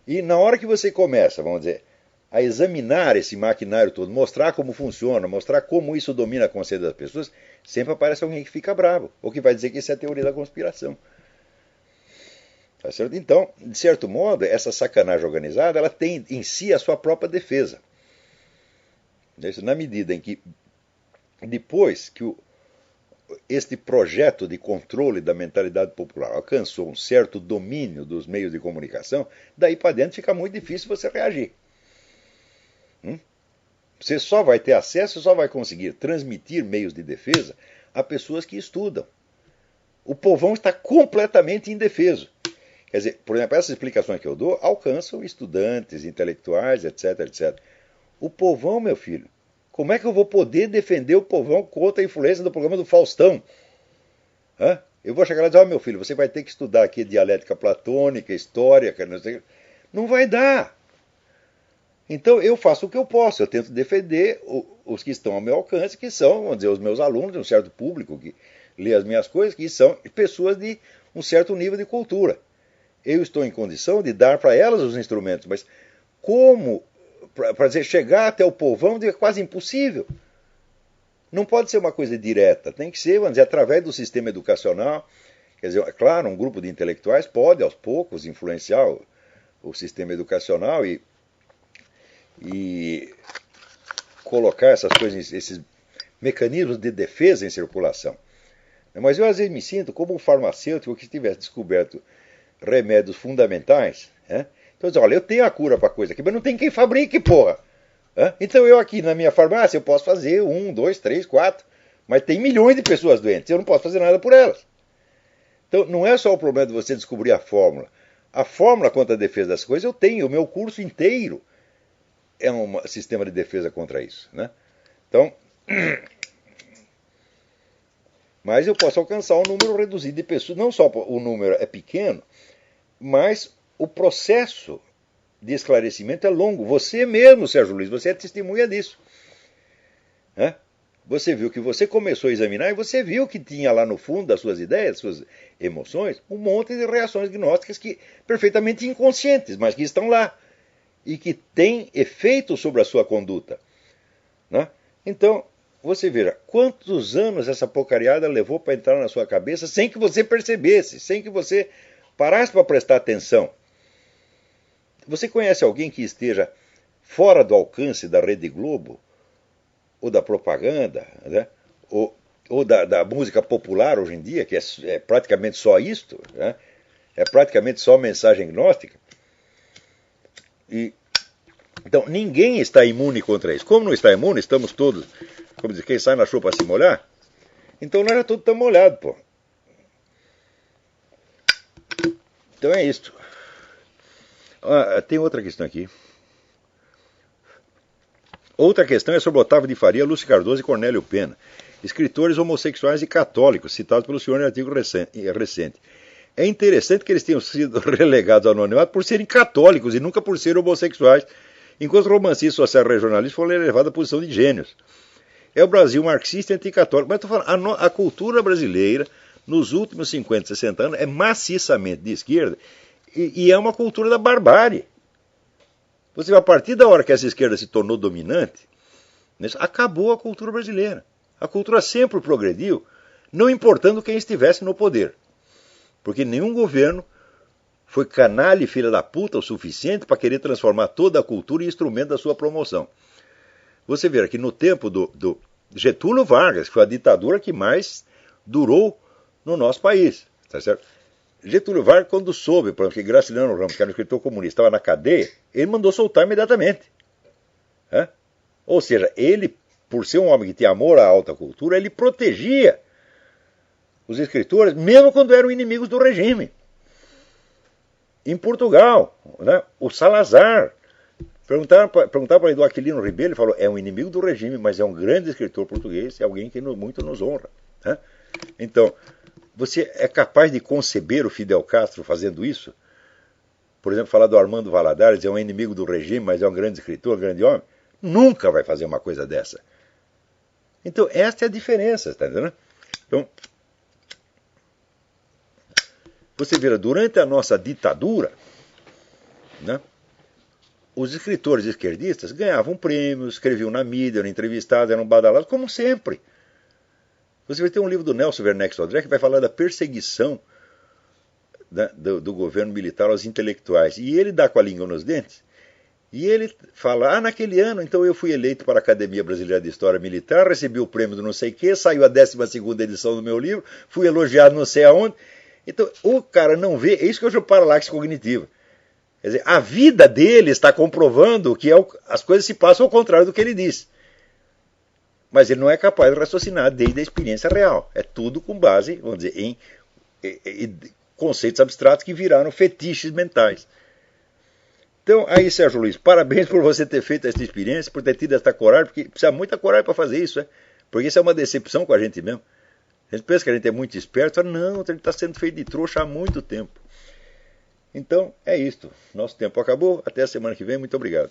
E na hora que você começa, vamos dizer, a examinar esse maquinário todo, mostrar como funciona, mostrar como isso domina a consciência das pessoas, sempre aparece alguém que fica bravo, ou que vai dizer que isso é a teoria da conspiração. Tá certo? Então, de certo modo, essa sacanagem organizada, ela tem em si a sua própria defesa. Na medida em que, depois que este projeto de controle da mentalidade popular alcançou um certo domínio dos meios de comunicação, daí para dentro fica muito difícil você reagir. Você só vai ter acesso, só vai conseguir transmitir meios de defesa a pessoas que estudam. O povão está completamente indefeso. Quer dizer, por exemplo, essas explicações que eu dou alcançam estudantes, intelectuais, etc, etc. O povão, meu filho, como é que eu vou poder defender o povão contra a influência do programa do Faustão? Eu vou chegar lá e dizer, meu filho, você vai ter que estudar aqui dialética platônica, história, não sei. Não vai dar. Então eu faço o que eu posso, eu tento defender os que estão ao meu alcance, que são, vamos dizer, os meus alunos, um certo público que lê as minhas coisas, que são pessoas de um certo nível de cultura. Eu estou em condição de dar para elas os instrumentos, mas como, para dizer, chegar até o povão é quase impossível. Não pode ser uma coisa direta, tem que ser, vamos dizer, através do sistema educacional. Quer dizer, é claro, um grupo de intelectuais pode, aos poucos, influenciar o sistema educacional e colocar essas coisas, esses mecanismos de defesa em circulação. Mas eu às vezes me sinto como um farmacêutico que tivesse descoberto remédios fundamentais. Então, olha, eu tenho a cura para a coisa aqui, mas não tem quem fabrique, porra. Então eu aqui na minha farmácia eu posso fazer 1, 2, 3, 4, mas tem milhões de pessoas doentes, eu não posso fazer nada por elas. Então não é só o problema de você descobrir a fórmula. A fórmula contra a defesa das coisas eu tenho, o meu curso inteiro é um sistema de defesa contra isso. Então, mas eu posso alcançar um número reduzido de pessoas. Não só o número é pequeno, mas o processo de esclarecimento é longo. Você mesmo, Sérgio Luiz, você é testemunha disso. Você viu que você começou a examinar e você viu que tinha lá no fundo das suas ideias, das suas emoções, um monte de reações gnósticas perfeitamente inconscientes, mas que estão lá e que têm efeito sobre a sua conduta. Então, você veja, quantos anos essa porcariada levou para entrar na sua cabeça sem que você percebesse, sem que você parasse para prestar atenção. Você conhece alguém que esteja fora do alcance da Rede Globo, ou da propaganda, ou da música popular hoje em dia, que é praticamente só isto, é praticamente só mensagem gnóstica? Então, ninguém está imune contra isso. Como não está imune, estamos todos, como diz, quem sai na chuva para se molhar, então nós já todos estamos molhados, pô. Então é isto. Tem outra questão aqui. Outra questão é sobre Otávio de Faria, Lúcio Cardoso e Cornélio Pena, escritores homossexuais e católicos, citados pelo senhor em artigo recente. É interessante que eles tenham sido relegados ao anonimato por serem católicos e nunca por serem homossexuais, enquanto os romancistas sociais regionalistas foram elevados à posição de gênios. É o Brasil marxista e anticatólico. Mas estou falando, a cultura brasileira, nos últimos 50, 60 anos, é maciçamente de esquerda e é uma cultura da barbárie. Você vê, a partir da hora que essa esquerda se tornou dominante, acabou a cultura brasileira. A cultura sempre progrediu, não importando quem estivesse no poder. Porque nenhum governo foi canalha e filha da puta o suficiente para querer transformar toda a cultura em instrumento da sua promoção. Você vê que no tempo do Getúlio Vargas, que foi a ditadura que mais durou no nosso país, tá certo? Getúlio Vargas, quando soube, por exemplo, que Graciliano Ramos, que era um escritor comunista, estava na cadeia, ele mandou soltar imediatamente. Ou seja, ele, por ser um homem que tinha amor à alta cultura, ele protegia os escritores, mesmo quando eram inimigos do regime. Em Portugal, o Salazar, perguntaram para Eduardo Aquilino Ribeiro, ele falou, é um inimigo do regime, mas é um grande escritor português, é alguém que muito nos honra. Então, você é capaz de conceber o Fidel Castro fazendo isso? Por exemplo, falar do Armando Valadares, é um inimigo do regime, mas é um grande escritor, um grande homem? Nunca vai fazer uma coisa dessa. Então, esta é a diferença, está entendendo? Então, você vê, durante a nossa ditadura, né, os escritores esquerdistas ganhavam prêmios, escreviam na mídia, eram entrevistados, eram badalados, como sempre. Você vai ter um livro do Nelson Werneck Sodré que vai falar da perseguição do governo militar aos intelectuais. E ele dá com a língua nos dentes. E ele fala, naquele ano, então eu fui eleito para a Academia Brasileira de História Militar, recebi o prêmio do não sei o quê, saiu a 12ª edição do meu livro, fui elogiado não sei aonde. Então, o cara não vê, é isso que eu chamo de paralaxe cognitiva. Quer dizer, a vida dele está comprovando que as coisas se passam ao contrário do que ele diz. Mas ele não é capaz de raciocinar desde a experiência real. É tudo com base, vamos dizer, em conceitos abstratos que viraram fetiches mentais. Então, aí, Sérgio Luiz, parabéns por você ter feito essa experiência, por ter tido essa coragem, porque precisa muita coragem para fazer isso, porque isso é uma decepção com a gente mesmo. A gente pensa que a gente é muito esperto, fala, não, ele está sendo feito de trouxa há muito tempo. Então, é isto. Nosso tempo acabou. Até a semana que vem. Muito obrigado.